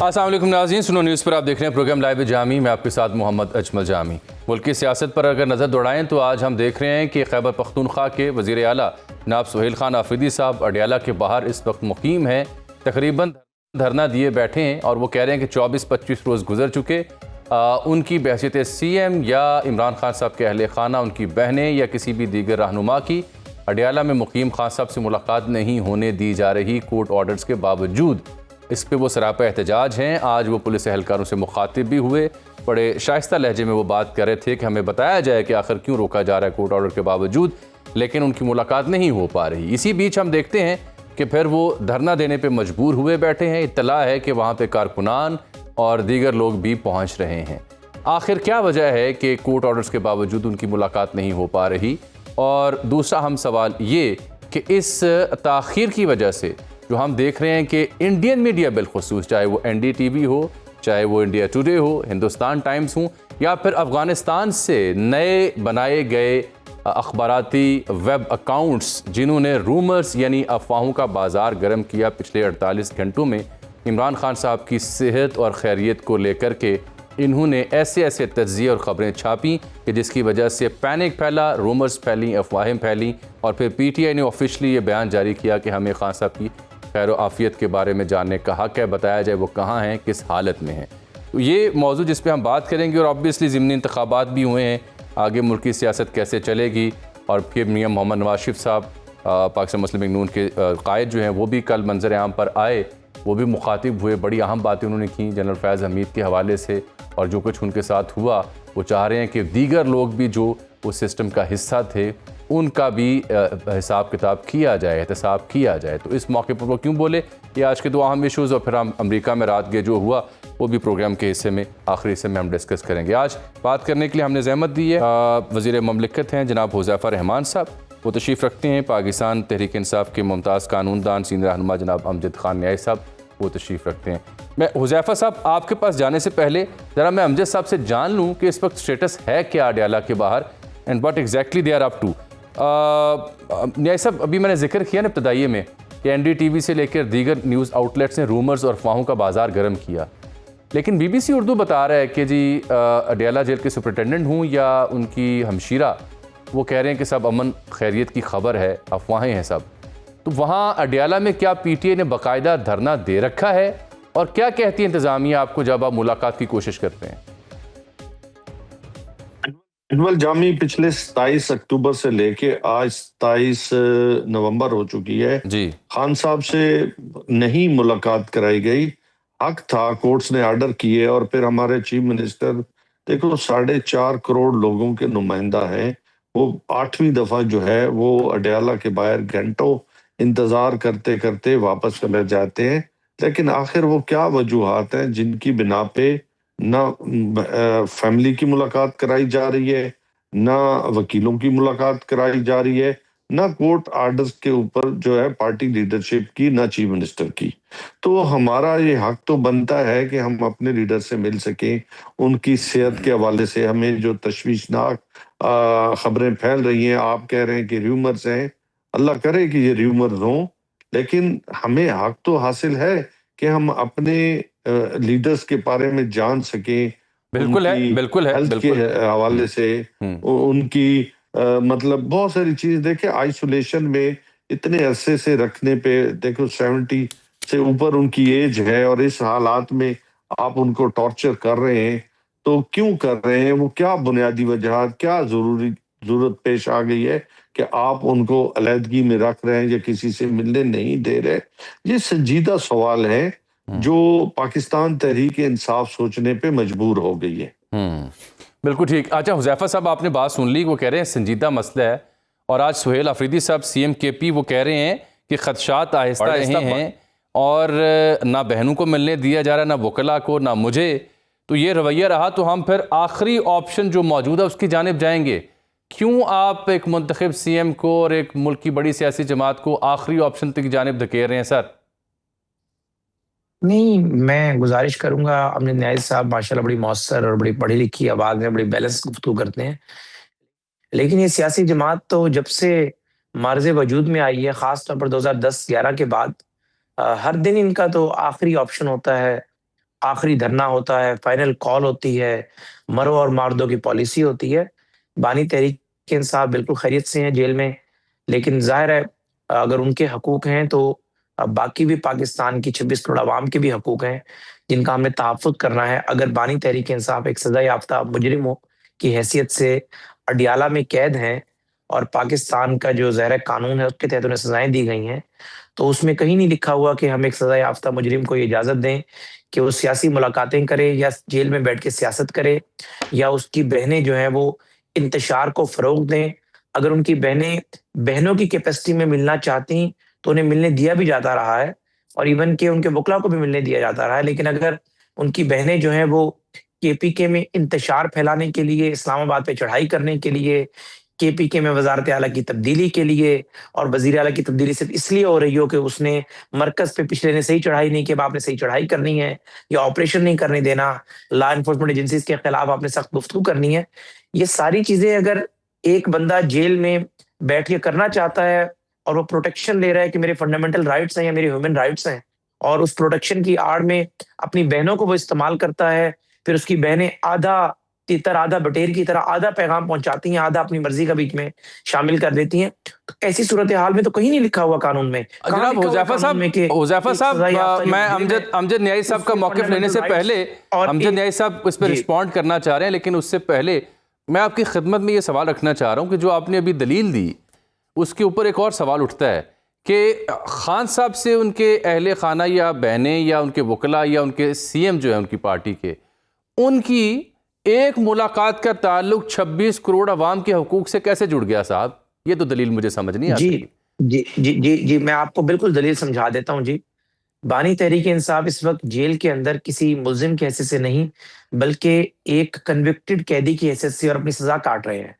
अस्सलाम वालेकुम नाज़रीन, सुनो न्यूज़ पर आप देख रहे हैं प्रोग्राम लाइव जामी। मैं आपके साथ मोहम्मद अजमल जामी। मुल्क की सियासत पर अगर नज़र दौड़ाएं तो आज हम देख रहे हैं कि खैबर पख्तूनख्वा के वज़ीर आला जनाब सुहेल खान आफरीदी साहब अडियाला के बाहर इस वक्त मुकीम हैं। तकरीबन धरना दिए बैठे हैं और वो कह रहे हैं कि 24-25 रोज़ गुजर चुके। उनकी बहसीत CM या इमरान खान साहब के अहले खाना, उनकी बहनें या किसी भी दीगर रहनुमा की अडियाला में मुकीम खान साहब से मुलाकात नहीं होने दी जा रही, कोर्ट ऑर्डर्स के बावजूद। इस पे वो सरापा एहतजाज हैं। आज वो पुलिस एहलकारों से मुखातिब भी हुए, बड़े शाइस्ता लहजे में वो बात कर रहे थे कि हमें बताया जाए कि आखिर क्यों रोका जा रहा है कोर्ट ऑर्डर के बावजूद, लेकिन उनकी मुलाकात नहीं हो पा रही। इसी बीच हम देखते हैं कि फिर वो धरना देने पे मजबूर हुए बैठे हैं। इत्तला है कि वहाँ पे कारकुनान और दीगर लोग भी पहुँच रहे हैं। आखिर क्या वजह है कि कोर्ट ऑर्डर्स के बावजूद उनकी मुलाकात नहीं हो पा रही? और दूसरा हम सवाल ये कि इस ताख़ीर की वजह से जो हम देख रहे हैं कि इंडियन मीडिया बिलखुसूस, चाहे वो NDTV हो, चाहे वो इंडिया टुडे हो, हिंदुस्तान टाइम्स हो, या फिर अफ़गानिस्तान से नए बनाए गए अखबाराती वेब अकाउंट्स जिन्होंने रूमर्स यानी अफवाहों का बाज़ार गर्म किया पिछले 48 घंटों में इमरान खान साहब की सेहत और खैरियत को लेकर के, इन्होंने ऐसे ऐसे तज्ज़िये और ख़बरें छापी कि जिसकी वजह से पैनिक फैला, रूमर्स फैली, अफवाहें फैली और फिर PTI ने ऑफिशली ये बयान जारी किया कि हमें खान साहब की खैर आफ़ियत के बारे में जानने का हक़ है, बताया जाए वो कहाँ हैं, किस हालत में हैं। तो ये मौजूद जिस पे हम बात करेंगे। और ऑब्वियसली ज़िमनी इंतखाबात भी हुए हैं, आगे मुल्क की सियासत कैसे चलेगी। और फिर मियां मोहम्मद नवाज शरीफ साहब पाकिस्तान मुस्लिम लीग नून के कायद जो हैं वो भी कल मंजर आम पर आए, वो भी मुखातिब हुए। बड़ी अहम बातें उन्होंने की जनरल फैज़ हमीद के हवाले से, और जो कुछ उनके साथ हुआ वो चाह रहे हैं कि दीगर लोग भी जो उस सिस्टम का हिस्सा थे उनका भी हिसाब किताब किया जाए, एहतसाब किया जाए। तो इस मौके पर वो क्यों बोले, ये आज के दो अहम इशूज़। और फिर हम अमेरिका में रात के जो हुआ वो भी प्रोग्राम के हिस्से में, आखिरी हिस्से में हम डिस्कस करेंगे। आज बात करने के लिए हमने ज़हमत दी है वज़ीर ममलिकत हैं जनाब हुज़ैफ़ा रहमान साहब, वो तशरीफ़ रखते हैं। पाकिस्तान तहरीक इंसाफ के मुमताज़ कानूनदान सीनियर रहनुमा जनाब अमजद खान न्याई साहब, वो तशरीफ़ रखते हैं। मैं हुज़ैफ़ा साहब आपके पास जाने से पहले ज़रा मैं अमजद साहब से जान लूँ कि इस वक्त स्टेटस है क्या अडियाला के बाहर, and what exactly they are up to. न्याय साहब, अभी मैंने जिक्र किया ना इब्तदाइये में कि NDTV से लेकर दीगर न्यूज़ आउटलेट्स ने रूमर्स और अफवाहों का बाज़ार गर्म किया, लेकिन BBC उर्दू बता रहा है कि जी अडियाला जेल के सुपरिटेंडेंट हूँ या उनकी हमशीरा, वो कह रहे हैं कि सब अमन खैरियत की खबर है, अफवाहें हैं सब। तो वहाँ अडियाला में क्या PTI ने बाकायदा धरना दे रखा है, और क्या कहती है इंतज़ामिया आपको जब आप मुलाकात की कोशिश करते हैं? अजमल जामी, पिछले 27 अक्टूबर से लेके आज 27 नवंबर हो चुकी है जी। खान साहब से नहीं मुलाकात कराई गई। हक था, कोर्ट्स ने ऑर्डर किए, और फिर हमारे चीफ मिनिस्टर, देखो 4.5 करोड़ लोगों के नुमाइंदा हैं, वो 8वीं दफा जो है वो अडियाला के बाहर घंटों इंतजार करते करते वापस चले जाते हैं। लेकिन आखिर वो क्या वजूहात हैं जिनकी बिना पे ना फैमिली की मुलाकात कराई जा रही है, ना वकीलों की मुलाकात कराई जा रही है, ना कोर्ट ऑर्डर्स के ऊपर जो है पार्टी लीडरशिप की, ना चीफ मिनिस्टर की। तो हमारा ये हक तो बनता है कि हम अपने लीडर से मिल सकें। उनकी सेहत के हवाले से हमें जो तशवीशनाक खबरें फैल रही हैं, आप कह रहे हैं कि र्यूमर्स हैं, अल्लाह करे कि ये र्यूमर्स हों, लेकिन हमें हक तो हासिल है कि हम अपने लीडर्स के बारे में जान सकें। बिल्कुल है, उनकी बिल्कुल है, हेल्थ के बिल्कुल। हवाले से, उनकी मतलब बहुत सारी चीज। देखे, आइसोलेशन में इतने अरसे से रखने पे, देखो 70 से ऊपर उनकी एज है, और इस हालात में आप उनको टॉर्चर कर रहे हैं, तो क्यों कर रहे हैं? वो क्या बुनियादी वजह, क्या जरूरत पेश आ गई है कि आप उनको अलहदगी में रख रहे हैं या किसी से मिलने नहीं दे रहे? ये संजीदा सवाल है जो पाकिस्तान तहरीक इंसाफ सोचने पे मजबूर हो गई है। बिल्कुल ठीक। अच्छा हुज़ैफ़ा साहब, आपने बात सुन ली, वो कह रहे हैं संजीदा मसला है। और आज सुहेल आफरीदी साहब CM KP वो कह रहे हैं कि खदशात आहिस्ता हैं, और ना बहनों को मिलने दिया जा रहा, ना वकला को, ना मुझे। तो ये रवैया रहा तो हम फिर आखिरी ऑप्शन जो मौजूद है उसकी जानिब जाएंगे। क्यों आप एक मुंतखब CM को और एक मुल्क की बड़ी सियासी जमात को आखिरी ऑप्शन की जानिब धकेल रहे हैं सर? नहीं, मैं गुजारिश करूंगा, अपने न्याय साहब माशाल्लाह बड़ी मौसर और बड़ी पढ़ी लिखी आवाज में बड़ी बैलेंस गुफ्तगू करते हैं, लेकिन ये सियासी जमात तो जब से मार्ज वजूद में आई है, खास तौर पर 2010-11 के बाद, हर दिन इनका तो आखिरी ऑप्शन होता है आखिरी धरना होता है, फाइनल कॉल होती है, मरो और मार दो की पॉलिसी होती है। बानी तहरीक इंसाफ बिल्कुल खैरियत से हैं जेल में, लेकिन ज़ाहिर है अगर उनके हकूक हैं तो बाकी भी पाकिस्तान की 26 करोड़ अवाम के भी हकूक हैं, जिनका हमने तहफ़्फ़ुज़ करना है। अगर बानी तहरीक इंसाफ एक सज़ा याफ़्ता मुजरिम हो की हैसियत से अडियाला में कैद हैं और पाकिस्तान का जो ज़ाहिर है कानून है उसके तहत उन्हें सज़ाएँ दी गई हैं, तो उसमें कहीं नहीं लिखा हुआ कि हम एक सज़ा याफ़्ता मुजरिम को ये इजाज़त दें कि वो सियासी मुलाकातें करे या जेल में बैठ के सियासत करे या उसकी बहनें जो हैं वो इंतशार को फ़रोग़ दें। अगर उनकी बहनें बहनों की कैपेसिटी में मिलना चाहती, तो उन्हें मिलने दिया भी जाता रहा है और इवन कि उनके वुकला को भी मिलने दिया जाता रहा है। लेकिन अगर उनकी बहनें जो हैं वो केपीके में इंतशार फैलाने के लिए, इस्लामाबाद पे चढ़ाई करने के लिए, केपीके में वज़ारत आला की तब्दीली के लिए और वज़ीर आला की तब्दीली सिर्फ़ इसलिए हो रही हो कि उसने मरकज़ पे पिछले ने सही चढ़ाई नहीं की, अब आपने सही चढ़ाई करनी है या ऑपरेशन नहीं करने देना, लॉ एनफोर्समेंट एजेंसीज़ के खिलाफ आपने सख्त गुफ्तगू करनी है। ये सारी चीज़ें अगर एक बंदा जेल में बैठ के करना चाहता है और वो प्रोटेक्शन ले रहा है कि मेरे फंडामेंटल राइट्स हैं या मेरे ह्यूमन राइट्स हैं और उस प्रोटेक्शन की आड़ में अपनी बहनों को वो इस्तेमाल करता है, फिर उसकी बहनें आधा तीतर आधा बटेर की तरह आधा पैगाम पहुंचाती हैं, आधा अपनी मर्जी का बीच में शामिल कर देती हैं। तो ऐसी सूरत हाल में तो कहीं नहीं लिखा हुआ कानून में। कहाँ जनाब लिखा हुआ हुज़ैफा कानून में कि हुज़ैफा एक सजा याफ्ता साहब, जो मैं मुजरिम है अमजद न्याई साहब का उसके मौक़िफ़ लेने से फंडामेंटल पहले राइट्स और अमजद न्याई साहब इस पर जी रिस्पॉन्ड करना चाह रहे हैं, लेकिन उससे पहले मैं आपकी खिदमत में ये सवाल रखना चाह रहा हूँ कि जो आपने अभी दलील दी उसके ऊपर एक और सवाल उठता है कि खान साहब से उनके अहले खाना या बहनें या उनके वकला या उनके सीएम जो है उनकी पार्टी के, उनकी एक मुलाकात का ताल्लुक 26 करोड़ अवाम के हकूक से कैसे जुड़ गया साहब? ये तो दलील मुझे समझ नहीं जी आती। जी मैं आपको बिल्कुल दलील समझा देता हूँ जी। बानी तहरीक इंसाफ इस वक्त जेल के अंदर किसी मुल्जिम की हैसियत से नहीं, बल्कि एक कन्विक्टेड कैदी की हैसियत से और अपनी सजा काट रहे हैं।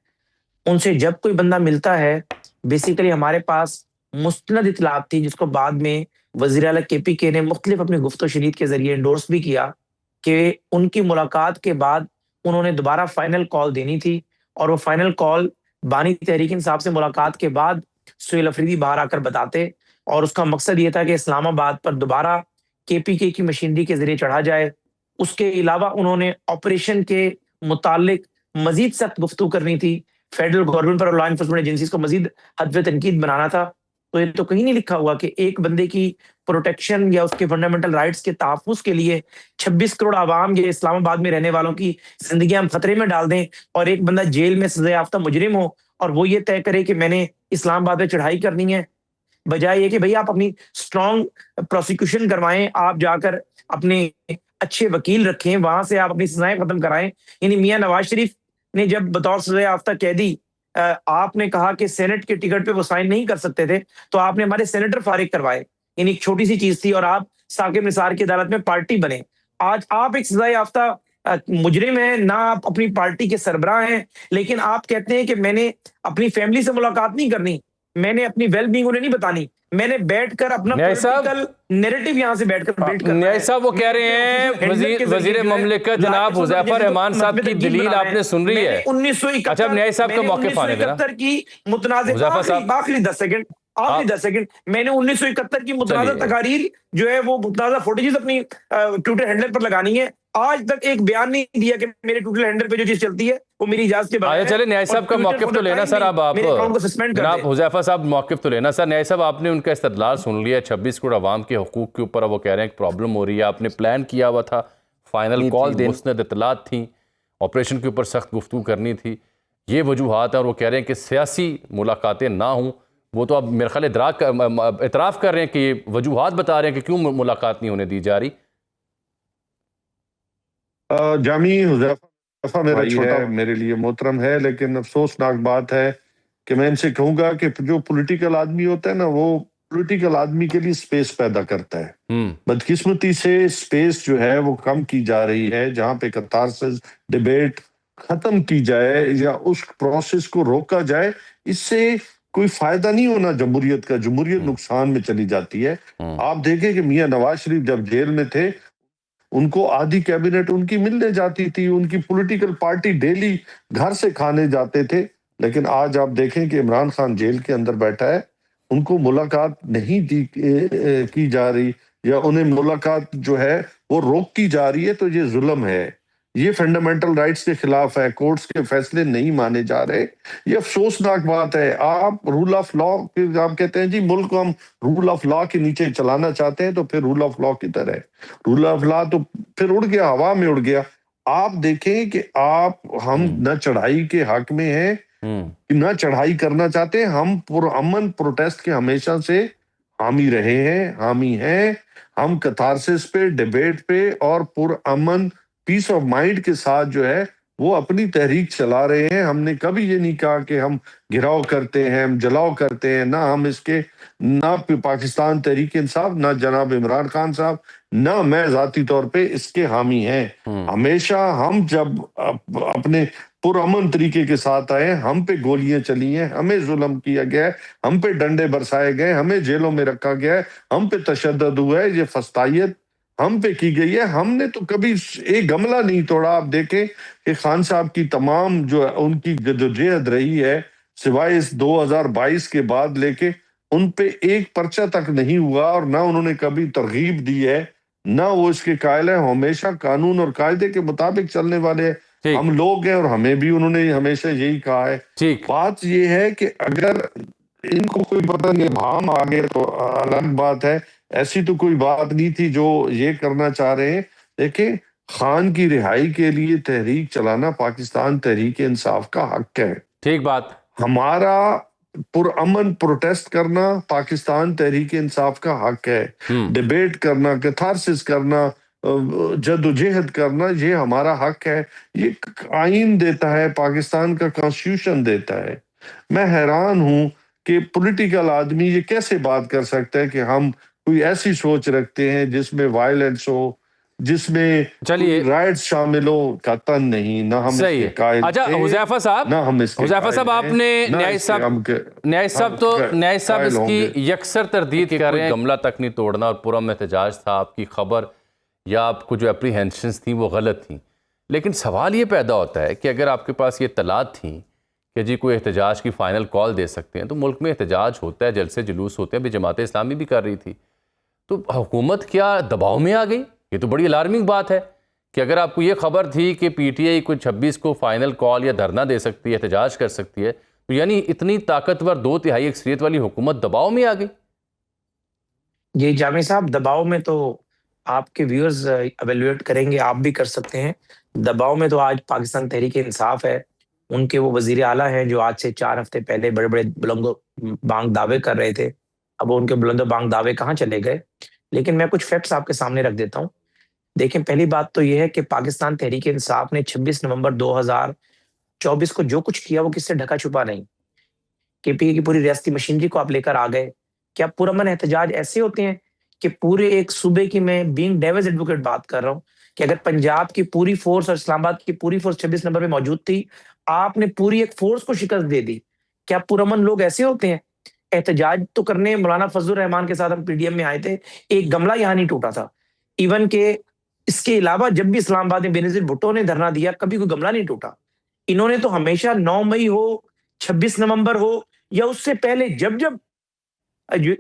उनसे जब कोई बंदा मिलता है, बेसिकली हमारे पास मुस्तनद इतलात थी जिसको बाद में वज़ीर आला केपीके ने मुख्तलिफ अपनी गुफ्तो शनीद के ज़रिए एंडोर्स भी किया कि उनकी मुलाकात के बाद उन्होंने दोबारा फाइनल कॉल देनी थी और वो फाइनल कॉल बानी तहरीक इंसाफ से मुलाकात के बाद सुहेल अफरीदी बाहर आकर बताते और उसका मकसद ये था कि इस्लामाबाद पर दोबारा केपीके की मशीनरी के ज़रिए चढ़ा जाए। उसके अलावा उन्होंने ऑपरेशन के मुतालिक मज़ीद सख्त गुफ्तगू करनी थी। फेडरल गवर्नमेंट पर और लॉ एनफोर्समेंट एजेंसीज़ को मज़ीद हदफ तनकीद बनाना था। तो ये तो कहीं नहीं लिखा हुआ कि एक बंदे की प्रोटेक्शन या उसके फंडामेंटल राइट्स के तहफ़्फ़ुज़ के लिए 26 करोड़ अवाम या इस्लामाबाद में रहने वालों की ज़िंदगियाँ हम खतरे में डाल दें और एक बंदा जेल में सज़ा याफ़्ता मुजरिम हो और वो ये तय करे कि मैंने इस्लामाबाद में चढ़ाई करनी है। बजाय ये कि भई आप अपनी स्ट्रॉन्ग प्रोसिक्यूशन करवाएँ, आप जाकर अपने अच्छे वकील रखें, वहाँ से आप अपनी सज़ाएँ ख़त्म कराएँ। यानी मियाँ नवाज़ शरीफ ने जब बतौर सज़ा याफ़्ता कैदी आपने कहा कि सेनेट के टिकट पे वो साइन नहीं कर सकते थे, तो आपने हमारे सेनेटर फारिग करवाए। यानी एक छोटी-सी चीज़ थी और आप साकिब निसार की अदालत में पार्टी बने। आज आप एक सज़ा याफ़्ता मुजरिम हैं, ना आप अपनी पार्टी के सरबराह हैं, लेकिन आप कहते हैं कि मैंने अपनी फैमिली से मुलाकात नहीं करनी, मैंने अपनी वेल बीइंग उन्हें नहीं बतानी, मैंने बैठकर अपना न्याई साहब पॉलिटिकल नैरेटिव यहाँ से बैठकर बिल्ड करना न्याई है। साहब वो कह रहे हैं वजीर ममलिकत जनाब हुज़ैफा रहमान साहब की दलील आपने सुन रही है। अच्छा, न्याई साहब का मौक़िफ़ आने देना। की मुतनाज़ हुज़ैफा साहब आखिरी 10 सेकंड मैंने 1971 की मुतनाज़ा तकारीर जो है वो मुतनाज़ा फुटेजेस अपनी ट्विटर हैंडल पर लगानी है। आज तक एक बयान नहीं दिया कि मेरे ट्विटर हैंडल पे जो चीज़ चलती है वो मेरी इजाज़त के बगैर है। चले न्याई साहब का मौक़िफ़ तो लेना सर। अब आप जनाब हुज़ैफा साहब मौक़िफ़ तो लेना सर। न्याई साहब आपने उनका इस्तदलाल सुन लिया, 26 करोड़ अवाम के हकूक़ के ऊपर वो कह रहे हैं प्रॉब्लम हो रही है, आपने प्लान किया हुआ था, फाइनल कॉल देनी, मुस्तनद इत्तलात थी, ऑपरेशन के ऊपर सख्त गुफ्तगू करनी थी, ये वजूहात हैं और वो कह रहे हैं कि सियासी मुलाकातें ना हों। वो तो अब मेरे ख्याल इतराफ़ कर रहे हैं कि ये वजूहात बता रहे हैं कि क्यों मुलाकात नहीं होने दी जा रही। जामी हुज़ैफा मेरा छोटा मेरे लिए मोहतरम है, लेकिन अफसोसनाक बात है कि मैं इनसे कहूंगा कि जो पॉलिटिकल आदमी होता है ना, वो पॉलिटिकल आदमी के लिए स्पेस पैदा करता है। बदकिस्मती से स्पेस जो है वो कम की जा रही है। जहां पे कतारसिस डिबेट खत्म की जाए या उस प्रोसेस को रोका जाए, इससे कोई फायदा नहीं होना जमहूरियत का। जमहूरियत नुकसान में चली जाती है। आप देखें कि मियां नवाज शरीफ जब जेल में थे, उनको आधी कैबिनेट उनकी मिलने जाती थी, उनकी पॉलिटिकल पार्टी डेली घर से खाने जाते थे। लेकिन आज आप देखें कि इमरान खान जेल के अंदर बैठा है, उनको मुलाकात नहीं की जा रही। या उन्हें मुलाकात जो है वो रोक की जा रही है, तो ये जुल्म है, ये फंडामेंटल राइट्स के खिलाफ है, कोर्ट्स के फैसले नहीं माने जा रहे। ये अफसोसनाक बात है। आप रूल ऑफ लॉ, आप कहते हैं जी मुल्क को हम रूल ऑफ लॉ के नीचे चलाना चाहते हैं, तो फिर रूल ऑफ लॉ किधर है? रूल ऑफ लॉ तो फिर उड़ गया, हवा में उड़ गया। आप देखें कि हम न चढ़ाई के हक में हैं, न चढ़ाई करना चाहते हैं। हम पुरअमन प्रोटेस्ट के हमेशा से हामी रहे हैं, हामी हैं। हम कथारसिस पे, डिबेट पे और पुरअमन पीस ऑफ माइंड के साथ जो है वो अपनी तहरीक चला रहे हैं। हमने कभी ये नहीं कहा कि हम घिराव करते हैं, हम जलाव करते हैं। ना हम इसके, ना पाकिस्तान तहरीक इंसाफ, ना जनाब इमरान खान साहब, ना मैं जाती तौर पे इसके हामी हैं। हमेशा हम जब अपने पुरअमन तरीके के साथ आए, हम पे गोलियां चली हैं, हमें जुल्म किया गया है, हम पे डंडे बरसाए गए, हमें जेलों में रखा गया है, हम पे तशद्दुद हुआ है, ये फस्तायत हम पे की गई है। हमने तो कभी एक गमला नहीं तोड़ा। आप देखें कि खान साहब की तमाम जो उनकी जदोजहद रही है, सिवाय इस 2022 के बाद लेके, उन पे एक पर्चा तक नहीं हुआ, और ना उन्होंने कभी तरगीब दी है, ना वो इसके कायल है। हमेशा कानून और कायदे के मुताबिक चलने वाले हम लोग हैं, और हमें भी उन्होंने हमेशा यही कहा है। बात ये है कि अगर इनको कोई पता नहीं, भाम आ गए तो अलग बात है। ऐसी तो कोई बात नहीं थी जो ये करना चाह रहे हैं। देखें, खान की रिहाई के लिए तहरीक चलाना पाकिस्तान तहरीक इंसाफ का हक है। ठीक बात। हमारा पुरअमन प्रोटेस्ट करना पाकिस्तान तहरीक इंसाफ का हक है। डिबेट करना, कैथारसिस करना, जद्दोजहद करना, ये हमारा हक है। ये आईन देता है, पाकिस्तान का कॉन्स्टिट्यूशन देता है। मैं हैरान हूं कि पॉलिटिकल आदमी ये कैसे बात कर सकता है कि हम कोई ऐसी सोच रखते हैं जिसमें वायलेंस हो, जिसमें चलिए राइट्स शामिल हो। कतन नहीं, ना हम सही है। अच्छा हुजैफा साहब, ना हम इसके हुजैफा साहब, आपने न्याय साहब इसकी यकसर तरदीद कर रहे हैं, गमला तक नहीं तोड़ना और पुरअमन एहतजाज था। आपकी खबर या आपको जो एप्रीहेंशंस थी वो गलत थी, लेकिन सवाल ये पैदा होता है कि अगर आपके पास ये इत्तलात थी कि जी कोई एहतजाज की फ़ाइनल कॉल दे सकते हैं, तो मुल्क में एहतजाज होता है, जलसे जुलूस होते हैं, अभी जमात इस्लामी भी कर रही थी, तो हुकूमत क्या दबाव में आ गई? ये तो बड़ी अलार्मिंग बात है कि अगर आपको ये खबर थी कि पीटीआई को 26 को फ़ाइनल कॉल या धरना दे सकती है, एहतजाज कर सकती है, तो यानी इतनी ताकतवर 2/3 अक्सरियत वाली हुकूमत दबाव में आ गई। ये जामी साहब, दबाव में तो आपके व्यूअर्स एवेल्युएट करेंगे, आप भी कर सकते हैं। दबाव में तो आज पाकिस्तान तहरीक इंसाफ है। उनके वो वजीर आला हैं जो आज से 4 हफ्ते पहले बड़े बड़े बुलंदो बांग दावे कर रहे थे। अब वो उनके बुलंदो बांग दावे कहाँ चले गए? लेकिन मैं कुछ फैक्ट्स आपके सामने रख देता हूँ। देखें, पहली बात तो ये है कि पाकिस्तान तहरीक इंसाफ ने 26 नवंबर 2024 को जो कुछ किया वो किससे ढका छुपा नहीं। केपीए की पूरी रियासती मशीनरी को आप लेकर आ गए। क्या पुरअमन एहतजाज ऐसे होते हैं कि पूरे एक सूबे की, मैं बीइंग डेविल्स एडवोकेट बात कर रहा हूँ, कि अगर पंजाब की पूरी फोर्स और इस्लामाबाद की पूरी फोर्स 26 नंबर पे मौजूद थी, आपने पूरी एक फोर्स को शिकस्त दे दी। क्या पुरअमन लोग ऐसे होते हैं? एहतजाज तो करने मौलाना फजलुर रहमान के साथ हम पीडीएम में आए थे, एक गमला यहाँ नहीं टूटा था। इवन के इसके अलावा जब भी इस्लामाबाद में बेनजीर भुट्टो ने धरना दिया, कभी कोई गमला नहीं टूटा। इन्होंने तो हमेशा 9 मई हो, 26 नवंबर हो, या उससे पहले जब जब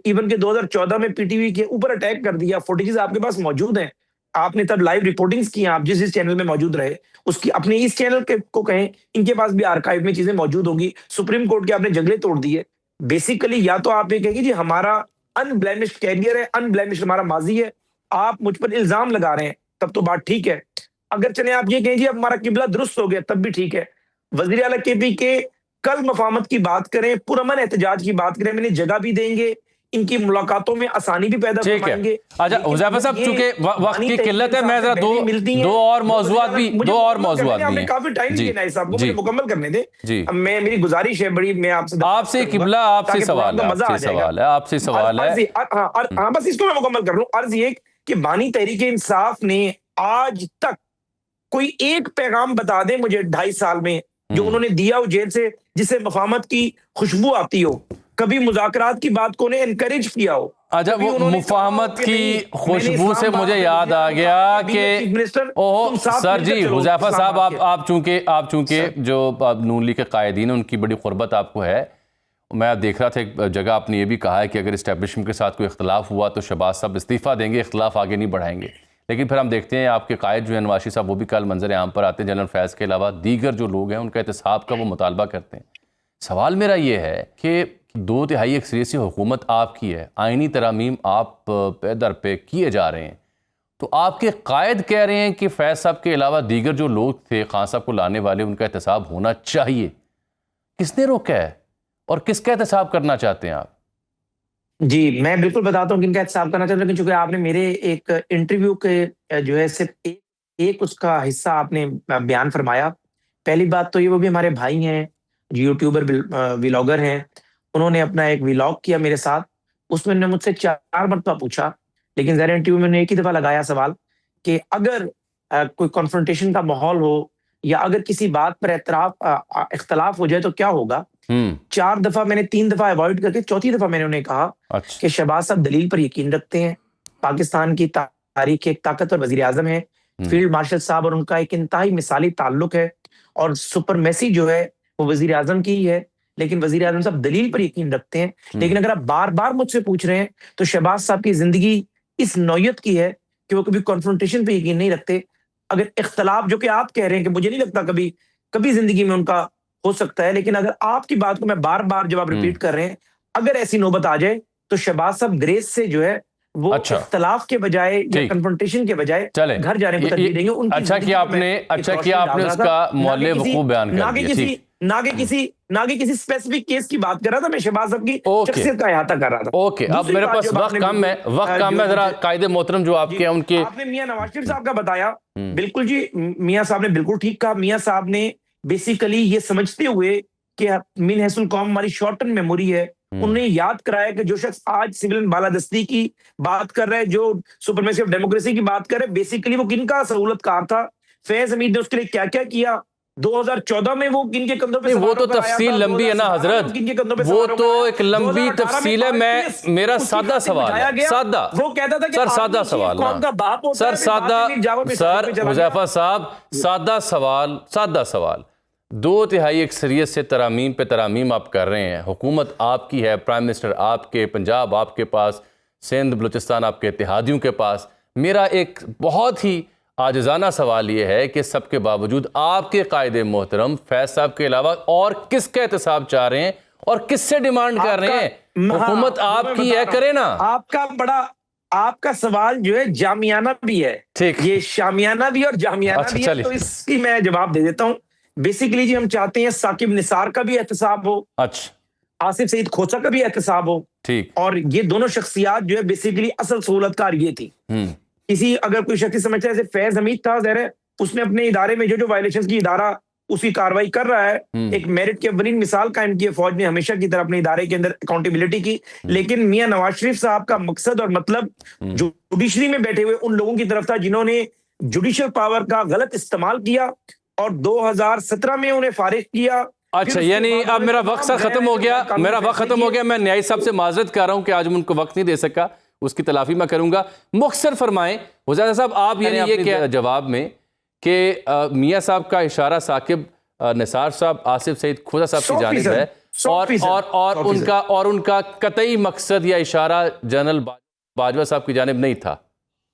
इवन के 2014 में पीटीवी के ऊपर अटैक कर दिया, फुटेजेस आपके पास मौजूद हैं। आपने तब लाइव रिपोर्टिंग्स की, आप जिस चैनल में मौजूद रहे उसकी, अपने इस चैनल के को कहें, इनके पास भी आर्काइव में चीजें मौजूद होंगी। सुप्रीम कोर्ट के आपने जंगले तोड़ दिए। बेसिकली या तो आप ये कहेंगे जी हमारा अनब्लेमिश्ड कैरियर है, अनब्लेमिश्ड हमारा माजी है, आप मुझ पर इल्जाम लगा रहे हैं, तब तो बात ठीक है। अगर चले आप ये कहें जी अब हमारा किबला दुरुस्त हो गया, तब भी ठीक है। वजीर आला केपी के कल मफामत की बात करें, पुरअमन एहतजाज की बात करें, मैंने जगह भी देंगे, इनकी मुलाकातों में आसानी भी पैदा करवाएंगे। अच्छा हुजैफा साहब, चूंकि वक्त की किल्लत है, मैं जरा दो और मौजूद भी हैं। काफी टाइम दिया है साहब को, मुझे मुकम्मल करने दे। अब मैं, मेरी गुजारिश है बड़ी, मैं आपसे किबला, आपसे सवाल है, हाँ बस इसको मैं मुकम्मल कर लूं। अर्ज ये कि बानी तहरीक इंसाफ ने आज तक कोई एक पैगाम बता दे मुझे 2.5 साल में जो उन्होंने दिया हो जेल से, जिससे मफामत की खुशबू आती हो, कभी मुज़ाकरात की बात को उन्हें एनकरेज किया हो। अच्छा, वो मुफाहमत की खुशबू से मुझे याद आ गया कि ओह सर जी, हुजैफा साहब, आप चूंकि जो नून लीग के कायदीन, उनकी बड़ी क़ुर्बत आपको है, मैं देख रहा था एक जगह आपने ये भी कहा है कि अगर इस्टेब्लिशमेंट के साथ कोई इख्तलाफ हुआ तो शहबाज साहब इस्तीफ़ा देंगे, इख्तलाफ आगे नहीं बढ़ाएंगे। लेकिन फिर हम देखते हैं आपके कायद जो है नवाज शरीफ साहब, वो भी कल मंजर आम पर आते हैं। जनरल फैज़ के अलावा दीगर जो लोग हैं उनका एहतसाब का वो मुतालबा करते हैं। सवाल मेरा ये है कि 2/3 अक्सरियत से हुकूमत आपकी है, आइनी तरामीम आप पे दर पे किए जा रहे हैं, तो आपके कायद कह रहे हैं कि फैज़ साहब के अलावा दीगर जो लोग थे खान साहब को लाने वाले, उनका एहतसाब होना चाहिए। किसने रोका है और किसका एहतसाब करना चाहते हैं आप? जी, मैं बिल्कुल बताता हूँ किनका एहतसाब करना चाहता हूँ, लेकिन चूंकि आपने मेरे एक इंटरव्यू के जो है सिर्फ एक उसका हिस्सा आपने बयान फरमाया। पहली बात तो ये, वो भी हमारे भाई हैं, यूट्यूबर व्लॉगर हैं। उन्होंने अपना एक व्लॉग किया मेरे साथ, उसमें उन्होंने मुझसे 4 मरतबा पूछा, लेकिन ज़ाहिर इंटरव्यू में उन्होंने एक ही दफ़ा लगाया सवाल कि अगर कोई कॉन्फ्रंटेशन का माहौल हो या अगर किसी बात पर इख्तलाफ हो जाए तो क्या होगा? 4 दफ़ा मैंने 3 दफ़ा अवॉइड करके चौथी दफ़ा मैंने उन्हें कहा अच्छा। कि शहबाज साहब दलील पर यकीन रखते हैं, पाकिस्तान की तारीख के एक ताकतवर वज़ीर आज़म है, फील्ड मार्शल साहब और उनका एक इंतहाई मिसाली ताल्लुक है, और सुपरमेसी जो है वो वज़ीर आज़म की ही है, लेकिन वज़ीर आज़म साहब दलील पर यकीन रखते हैं। लेकिन अगर आप बार-बार मुझसे पूछ रहे हैं तो शहबाज साहब की ज़िंदगी इस नौयत की है कि वो कभी कॉन्फ्रंटेशन पे यकीन नहीं रखते। अगर इख्तलाफ, जो कि आप कह रहे हैं कि मुझे नहीं लगता कभी ज़िंदगी में उनका हो सकता है, लेकिन अगर आपकी बात को मैं बार-बार जब आप रिपीट कर रहे हैं, अगर ऐसी नौबत आ जाए तो शहबाज साहब ग्रेस से जो है वो अच्छा। इख्तलाफ के बजाय या कन्फ्रंटेशन के बजाय घर जाने को तरजीह देंगे। उनकी अच्छा किया आपने उसका मौले वकूफ बयान कर दिया। ना कि किसी स्पेसिफिक केस की बात कर रहा था, मैं शहबाज साहब की शख्सियत का अहाता कर रहा था। ओके, अब मेरे पास वक्त कम है, जरा कायदे मोहतरम जो आपके हैं उनके। आपने मियां नवाज शरीफ साहब का बताया, बिल्कुल जी, मियां साहब ने बिल्कुल ठीक कहा। मियां साहब ने बेसिकली ये समझते हुए कि मिन हैसुल कौम हमारी शॉर्ट टर्म मेमोरी है, उन्हें याद कराया कि जो शख्स आज सिविल बालादस्ती की बात कर रहा है, जो सुपरमेसी ऑफ डेमोक्रेसी की बात कर रहे हैं, बेसिकली वो किनका सहूलतकार था, फैज हमीद ने उसके लिए क्या क्या किया, 2014 में वो किनके कंधों पे, वो तो तफसील लंबी है ना हज़रत, वो तो एक लंबी तफसील है। मेरा सादा सवाल है, सादा, वो कहता था कि सर सादा सवाल, सर सादा, सर हुज़ैफा साहब सादा सवाल 2/3 अक्सरियत से तरामीम पे तरामीम आप कर रहे हैं, हुकूमत आपकी है, प्राइम मिनिस्टर आपके, पंजाब आपके पास, सिंध बलूचिस्तान आपके इत्तेहादियों के पास। मेरा एक बहुत ही आजिज़ाना सवाल ये है कि सबके बावजूद आपके कायदे मोहतरम फैज साहब के अलावा और किसका एहतसाब चाह रहे हैं और किससे डिमांड कर रहे हैं? हुकूमत आपकी है, करे ना। आपका सवाल जो है जामियाना भी है, ठीक, ये शामियाना भी और जामियाना भी है, तो इसकी मैं जवाब दे देता हूँ। बेसिकली जी हम चाहते हैं साकिब निसार का भी एहतसाब हो, अच्छा, आसिफ सईद खोसा का भी एहतसाब हो, ठीक, और ये दोनों शख्सियात जो है बेसिकली असल सहूलतकार ये थी। किसी अगर कोई शख्स समझता है जैसे फैज हमीद था, ज़ाहिर है उसने अपने इदारे में जो वायलेशन की इदारा उसकी कार्रवाई कर रहा है, एक मेरिट की अवलीन मिसाल कायम की है, फौज ने हमेशा की तरह अपने इदारे के अंदर अकाउंटेबिलिटी की। लेकिन मियां नवाज शरीफ साहब का मकसद और मतलब जुडिशरी में बैठे हुए उन लोगों की तरफ था जिन्होंने जुडिशल पावर का गलत इस्तेमाल किया और 2017 में उन्हें फारिग किया। अच्छा, यानी अब मेरा वक्त सर खत्म हो गया, मैं न्यायी साहब से माजरत कर रहा हूं कि आज मैं उनको वक्त नहीं दे सका, उसकी तलाफी मैं करूंगा। मुख्तसर फरमाएं हुज़ैफा साहब, आप यानी ये क्या जवाब में कि मियां साहब का इशारा साकिब निसार साहब, आसिफ सईद खोसा साहब की जानिब है और उनका कतई मकसद या इशारा जनरल बाजवा साहब की जानिब नहीं था?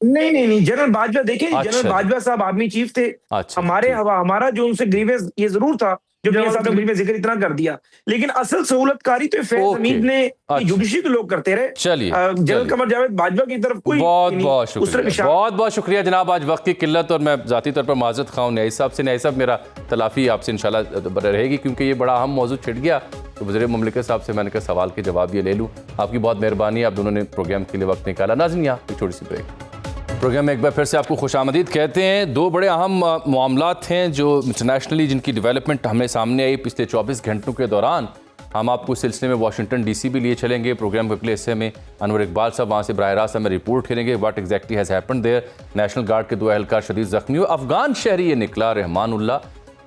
नहीं, जनरल बाजवा, देखिए, जनरल बाजवा साहब आर्मी चीफ थे। हमारा जो उनसे ग्रीवेंस ये जरूर था जो मियां साहब ने ग्रीवेंस जिक्र इतना कर दिया, लेकिन असल सहूलतकारी तो फैज हमीद ने जुडिशरी के लोग करते रहे। चलिए, जनरल कमर जावेद बाजवा की तरफ कोई बहुत शुक्रिया जनाब। आज वक्त की किल्लत और मैं जाती तौर पर माजरत खाऊं न्यायी साहब से। न्यायी साहब, मेरा तलाफी आपसे इंशाल्लाह रहेगी क्योंकि ये बड़ा अहम मौजूद छिड़ गया, तो वज़ीर मुमलिकत साहब से मैंने कहा सवाल के जवाब ये ले लूँ। आपकी बहुत मेहरबानी, आप दोनों ने प्रोग्राम के लिए वक्त निकाला। नाज़रीन, यहाँ एक छोटी सी ब्रेक। प्रोग्राम में एक बार फिर से आपको खुशामदीद कहते हैं। 2 बड़े अहम मामलात हैं जो इंटरनेशनली जिनकी डेवलपमेंट हमें सामने आई पिछले 24 घंटों के दौरान। हम आपको इस सिलसिले में वाशिंगटन DC भी लिए चलेंगे। प्रोग्राम के अगले हिस्से में अनवर इकबाल साहब वहाँ से बराह रास्त हमें रिपोर्ट करेंगे what exactly has happened there. National guard के 2 एहलकार शदीद ज़ख्मी हुए। अफगान शहरी ये निकला रहमानुल्लाह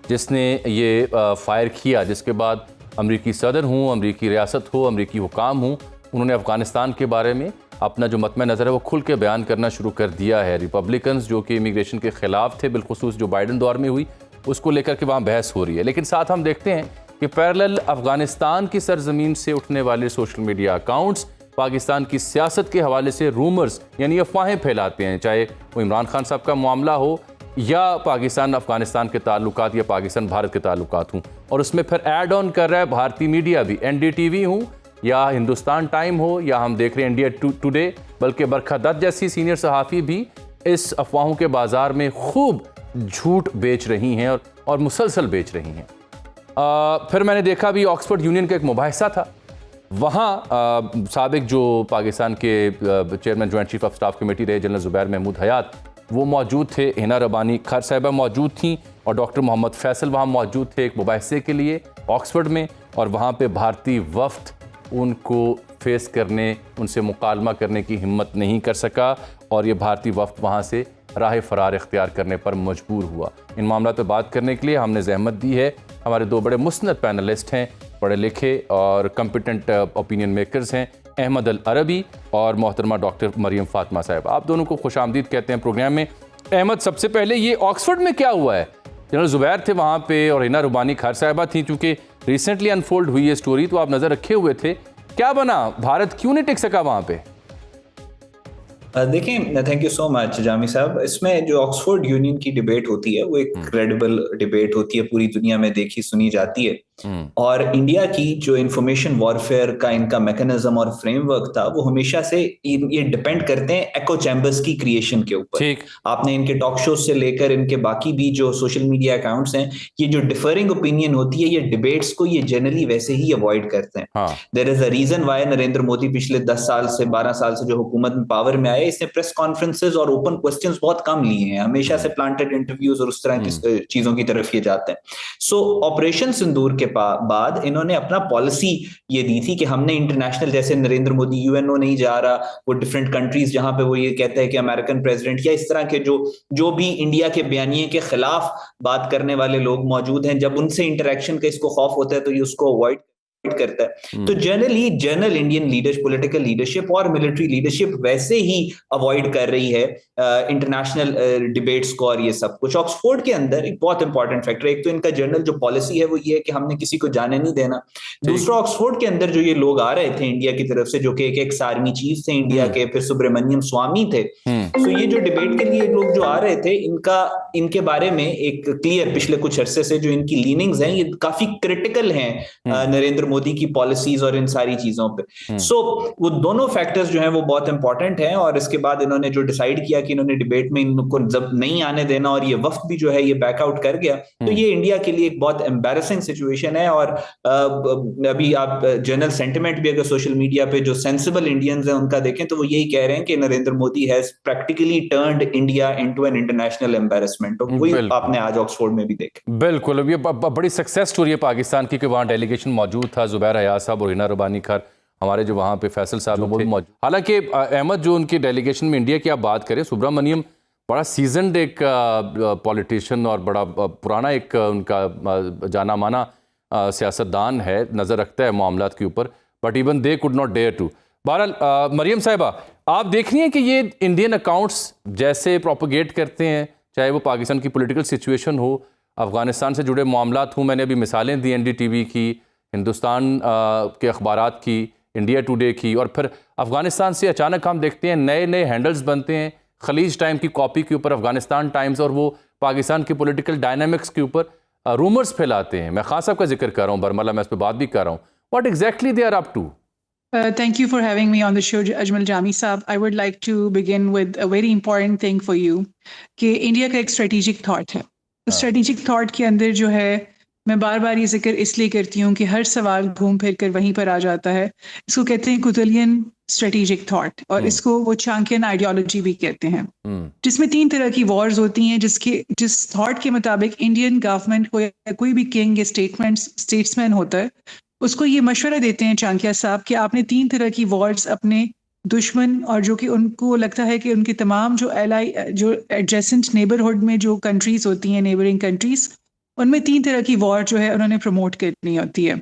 जिसने ये फायर किया, जिसके बाद अमरीकी सदर हूँ, अमरीकी रियासत हो, अमरीकी हुकाम हूँ, उन्होंने अफगानिस्तान के बारे में अपना जो मतम नज़र है वो खुल के बयान करना शुरू कर दिया है। रिपब्लिकन्स जो कि इमिग्रेशन के ख़िलाफ़ थे, बिलखुसूस जो बाइडन दौर में हुई, उसको लेकर के वहाँ बहस हो रही है। लेकिन साथ हम देखते हैं कि पैरेलल अफगानिस्तान की सरजमीन से उठने वाले सोशल मीडिया अकाउंट्स पाकिस्तान की सियासत के हवाले से रूमर्स यानी अफवाहें फैलाते हैं, चाहे वो इमरान खान साहब का मामला हो या पाकिस्तान अफगानिस्तान के ताल्लुकात या पाकिस्तान भारत के ताल्लुकात हों, और उसमें फिर ऐड ऑन कर रहा है भारतीय मीडिया भी, NDTV हो या हिंदुस्तान टाइम हो या हम देख रहे हैं इंडिया टुडे, बल्कि बरखा दत्त जैसी सीनियर सहाफ़ी भी इस अफवाहों के बाज़ार में खूब झूठ बेच रही हैं और मुसलसल बेच रही हैं। फिर मैंने देखा भी ऑक्सफोर्ड यूनियन का एक मुबाहिसा था, वहाँ साबिक जो पाकिस्तान के chairman joint chief of staff committee रहे जनरल ज़ुबैर महमूद हयात वो मौजूद थे, हिना रबानी खर साहिबा मौजूद थीं और डॉक्टर मोहम्मद फैसल वहाँ मौजूद थे एक मुबाहिसे के लिए ऑक्सफोर्ड में, और वहाँ पे भारतीय वफ्द उनको फेस करने, उनसे मुकालमा करने की हिम्मत नहीं कर सका और ये भारतीय वफ्द वहाँ से राह फरार इख्तियार करने पर मजबूर हुआ। इन मामलों पर बात करने के लिए हमने ज़हमत दी है, हमारे दो बड़े मुस्नद पैनलिस्ट हैं, पढ़े लिखे और कम्पिटेंट ओपिनियन मेकर्स हैं, अहमद अल अरबी और मोहतरमा डॉक्टर मरियम फातिमा साहब। आप दोनों को खुशामदीद कहते हैं प्रोग्राम में। अहमद, सबसे पहले ये ऑक्सफोर्ड में क्या हुआ है? जनरल ज़ुबैर थे वहाँ पे और हिना रबानी खर साहिबा थी, चूँकि रिसेंटली अनफोल्ड हुई है स्टोरी तो आप नज़र रखे हुए थे, क्या बना? भारत क्यों नहीं टिक सका वहाँ पे? देखिए, thank you so much Jami साहब। इसमें जो ऑक्सफोर्ड यूनियन की डिबेट होती है वो एक क्रेडिबल डिबेट होती है, पूरी दुनिया में देखी सुनी जाती है, और इंडिया की जो इंफॉर्मेशन वॉरफेयर का इनका मैकेनिज्म और फ्रेमवर्क था वो हमेशा से ये डिपेंड करते हैं एको चैम्बर्स की क्रिएशन के ऊपर। आपने इनके टॉक शोज से लेकर इनके बाकी भी जो सोशल मीडिया अकाउंट्स हैं, ये जो डिफरिंग ओपिनियन होती है, ये डिबेट्स को ये जनरली वैसे ही अवॉइड करते हैं। There is a reason why Narendra Modi पिछले 10 साल से 12 साल से जो हुकूमत में पावर में आए, इसने प्रेस कॉन्फ्रेंसेस और ओपन क्वेश्चंस बहुत कम लिए हैं, हमेशा से प्लांटेड इंटरव्यूज और उस तरह की चीजों की तरफ ये जाते हैं। सो ऑपरेशन सिंदूर के बाद इन्होंने अपना पॉलिसी ये दी थी कि हमने इंटरनेशनल, जैसे नरेंद्र मोदी UNO नहीं जा रहा, वो डिफरेंट कंट्रीज जहां पे वो ये कहता है कि अमेरिकन प्रेसिडेंट या इस तरह के जो भी इंडिया के बयानिए के खिलाफ बात करने वाले लोग मौजूद हैं, जब उनसे इंटरेक्शन का इसको खौफ होता है तो ये उसको अवॉइड करता है। तो generally general Indian leadership, political leadership और मिलिट्री लीडरशिप वैसे ही अवॉइड कर रही है इंटरनेशनल डिबेट्स को और ये सब कुछ। ऑक्सफोर्ड के अंदर एक बहुत इंपॉर्टेंट फैक्टर, एक तो इनका जनरल जो पॉलिसी है वो ये है कि हमने किसी को जाने नहीं देना। दूसरा, ऑक्सफोर्ड के अंदर जो ये लोग आ रहे थे इंडिया की तरफ से, जो कि एक एक्स आर्मी चीफ थे इंडिया के, फिर सुब्रमण्यम स्वामी थे, तो ये जो डिबेट के लिए लोग जो आ रहे थे, इनके बारे में एक क्लियर पिछले कुछ अरसे से जो इनकी लीनिंग्स हैं ये काफी क्रिटिकल हैं नरेंद्र मोदी की पॉलिसीज और इन सारी चीजों पे। सो वो दोनों फैक्टर्स जो हैं वो बहुत इंपॉर्टेंट हैं, और इसके बाद इन्होंने जो डिसाइड किया कि इन्होंने डिबेट में इनको जब नहीं आने देना और ये वफ्द भी जो है ये बैकआउट कर गया, तो ये इंडिया के लिए एक बहुत एम्बैरेसिंग सिचुएशन है। और अभी आप जनरल सेंटिमेंट भी अगर सोशल मीडिया पे जो सेंसिबल इंडियंस हैं उनका देखें तो वो यही कह रहे हैं कि Narendra Modi has practically turned India into an international embarrassment. वही आपने आज ऑक्सफोर्ड में भी देखा। बिल्कुल, अब ये बड़ी सक्सेस स्टोरी है पाकिस्तान की कि वहाँ डेलीगेशन मौजूद था, ज़ुबैर हयात साहब और हिना रबानी खर, हमारे जो वहाँ पे फैसल साहब वो भी मौजूद। हालांकि अहमद, जो उनकी डेलीगेशन में इंडिया की आप बात करें, सुब्रमण्यम बड़ा सीजनड एक पॉलिटिशियन और बड़ा पुराना एक उनका जाना माना सियासतदान है, नज़र रखता है मामलात के ऊपर, but even they could not dare to. बहरहाल मरियम साहिबा, आप देख रही हैं कि ये इंडियन अकाउंट्स जैसे प्रोपोगेट करते हैं, चाहे वो पाकिस्तान की पॉलिटिकल सिचुएशन हो, अफ़गानिस्तान से जुड़े मामलात हों, मैंने अभी मिसालें दी NDTV की, हिंदुस्तान के अखबारात की, इंडिया टुडे की, और फिर अफ़गानिस्तान से अचानक हम देखते हैं नए नए हैंडल्स बनते हैं खलीज टाइम की कॉपी के ऊपर अफ़गानिस्तान टाइम्स, और वो पाकिस्तान की पॉलिटिकल डायनामिक्स के ऊपर रूमर्स फैलाते हैं। मैं खास साहब का जिक्र कर रहा हूँ, बरमला मैं इस पर बात भी कर रहा हूँ। What exactly they are up to? Thank you for having me on the show, Ajmal Jami Saab. I would like to begin with a very important thing for you कि इंडिया का एक स्ट्रेटेजिक थॉट है। Strategic thought के अंदर जो है, मैं बार बार ये जिक्र इसलिए करती हूँ कि हर सवाल घूम फिर कर वहीं पर आ जाता है। इसको कहते हैं कुतुलियन स्ट्रेटेजिक थॉट, और इसको वो चांकियन आइडियोलॉजी भी कहते हैं, जिसमें 3 तरह की वॉर्स होती हैं, जिस थॉट के मुताबिक इंडियन गवर्नमेंट को या कोई भी किंग या स्टेट्समैन होता है, उसको ये मशवरा देते हैं चांकिया साहब कि आपने 3 तरह की वॉर्स अपने दुश्मन, और जो कि उनको लगता है कि उनके तमाम जो एडजेसेंट नेबरहुड में जो कंट्रीज होती हैं, नेबरिंग कंट्रीज, उनमें 3 तरह की वॉर जो है उन्होंने प्रमोट करनी होती है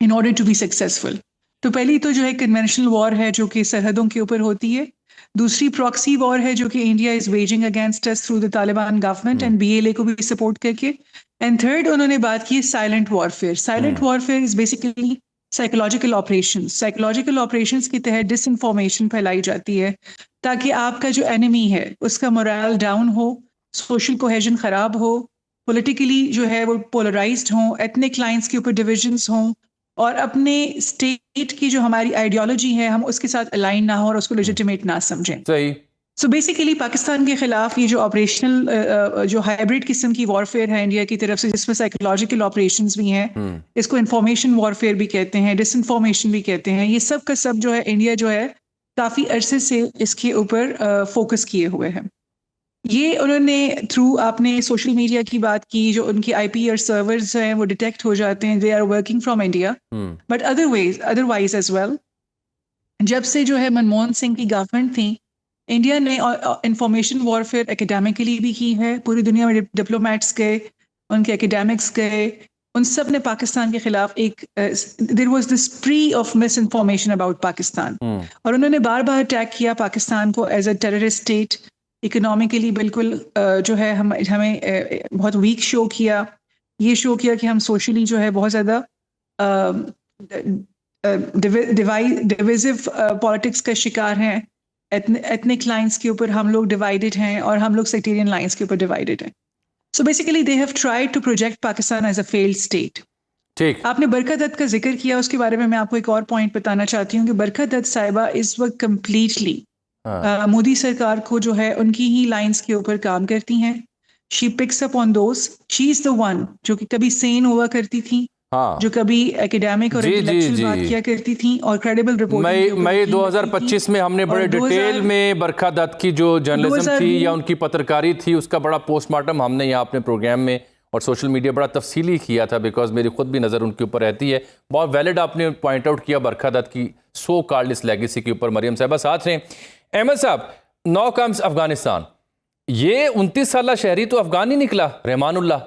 in order to be successful. तो पहली तो जो है कन्वेंशनल वॉर है, जो कि सरहदों के ऊपर होती है। दूसरी प्रॉक्सी वॉर है जो कि India is waging against us through the Taliban government and BLA को भी सपोर्ट करके। एंड थर्ड उन्होंने बात की silent warfare. Silent warfare is basically psychological operations. Psychological operations के तहत डिसइंफॉर्मेशन फैलाई जाती है ताकि आपका जो एनिमी है उसका मोरल डाउन हो, सोशल कोहेजन खराब हो, पॉलिटिकली जो है वो पोलराइज्ड हो, एथनिक लाइंस के ऊपर डिविजन्स हों और अपने स्टेट की जो हमारी आइडियोलॉजी है हम उसके साथ अलाइन ना हो और उसको लेजिटिमेट ना समझें। सही। सो बेसिकली पाकिस्तान के खिलाफ ये जो ऑपरेशनल जो हाइब्रिड किस्म की वॉरफेयर है इंडिया की तरफ से, जिसमें साइकोलॉजिकल ऑपरेशंस भी हैं, इसको इंफॉर्मेशन वॉरफेयर भी कहते हैं, डिसइंफॉर्मेशन भी कहते हैं, ये सब का सब जो है इंडिया जो है काफ़ी अरसे से इसके ऊपर फोकस किए हुए हैं। ये उन्होंने थ्रू आपने सोशल मीडिया की बात की, जो उनकी IP और सर्वर्स हैं वो डिटेक्ट हो जाते हैं, they are working from India, but otherwise as well जब से जो है मनमोहन सिंह की गवर्नमेंट थी, इंडिया ने इंफॉर्मेशन वॉरफेयर एकेडमिकली भी की है। पूरी दुनिया में डिप्लोमेट्स गए, उनके एकेडमिक्स गए, उन सब ने पाकिस्तान के खिलाफ एक there was this spree of misinformation about Pakistan, और उन्होंने बार बार अटैक किया पाकिस्तान को as a terrorist state. Economically बिल्कुल जो है हमें बहुत वीक शो किया। ये शो किया कि हम सोशली जो है बहुत ज़्यादा डिविजिव पॉलिटिक्स का शिकार हैं। एथनिक लाइंस के ऊपर हम लोग डिवाइडेड हैं और हम लोग सेक्टेरियन लाइंस के ऊपर डिवाइडेड हैं। So basically they have tried to project Pakistan as a failed state. ठीक। आपने बरखा दत्त का जिक्र किया, उसके बारे में मैं आपको एक और पॉइंट बताना चाहती हूँ कि बरखा दत्त साहिबा इस वक्त कम्प्लीटली मोदी सरकार को जो है उनकी ही लाइंस के ऊपर काम करती हैं। She picks up on those, she is the one जो कि कभी सेन हुआ करती थी, जो कभी एकेडमिक और इंटेलेक्चुअल बात किया करती थी और क्रेडिबल रिपोर्टिंग। मई 2025 में हमने बड़े डिटेल में बरखा दत्त की जो जर्नलिज्म थी या उनकी पत्रकारी थी उसका बड़ा पोस्टमार्टम हमने यहाँ अपने प्रोग्राम में और सोशल मीडिया बड़ा तफसीली किया था, बिकॉज मेरी खुद भी नज़र उनके ऊपर रहती है। बहुत वैलिड आपने पॉइंट आउट किया बरखा दत्त की सो कॉल्ड इस लेगेसी के ऊपर। मरियम साहबा साथ हैं। अहमद साहब, नाउ कम्स अफगानिस्तान। ये 29 साला शहरी तो अफगान ही निकला, रहमानुल्लाह,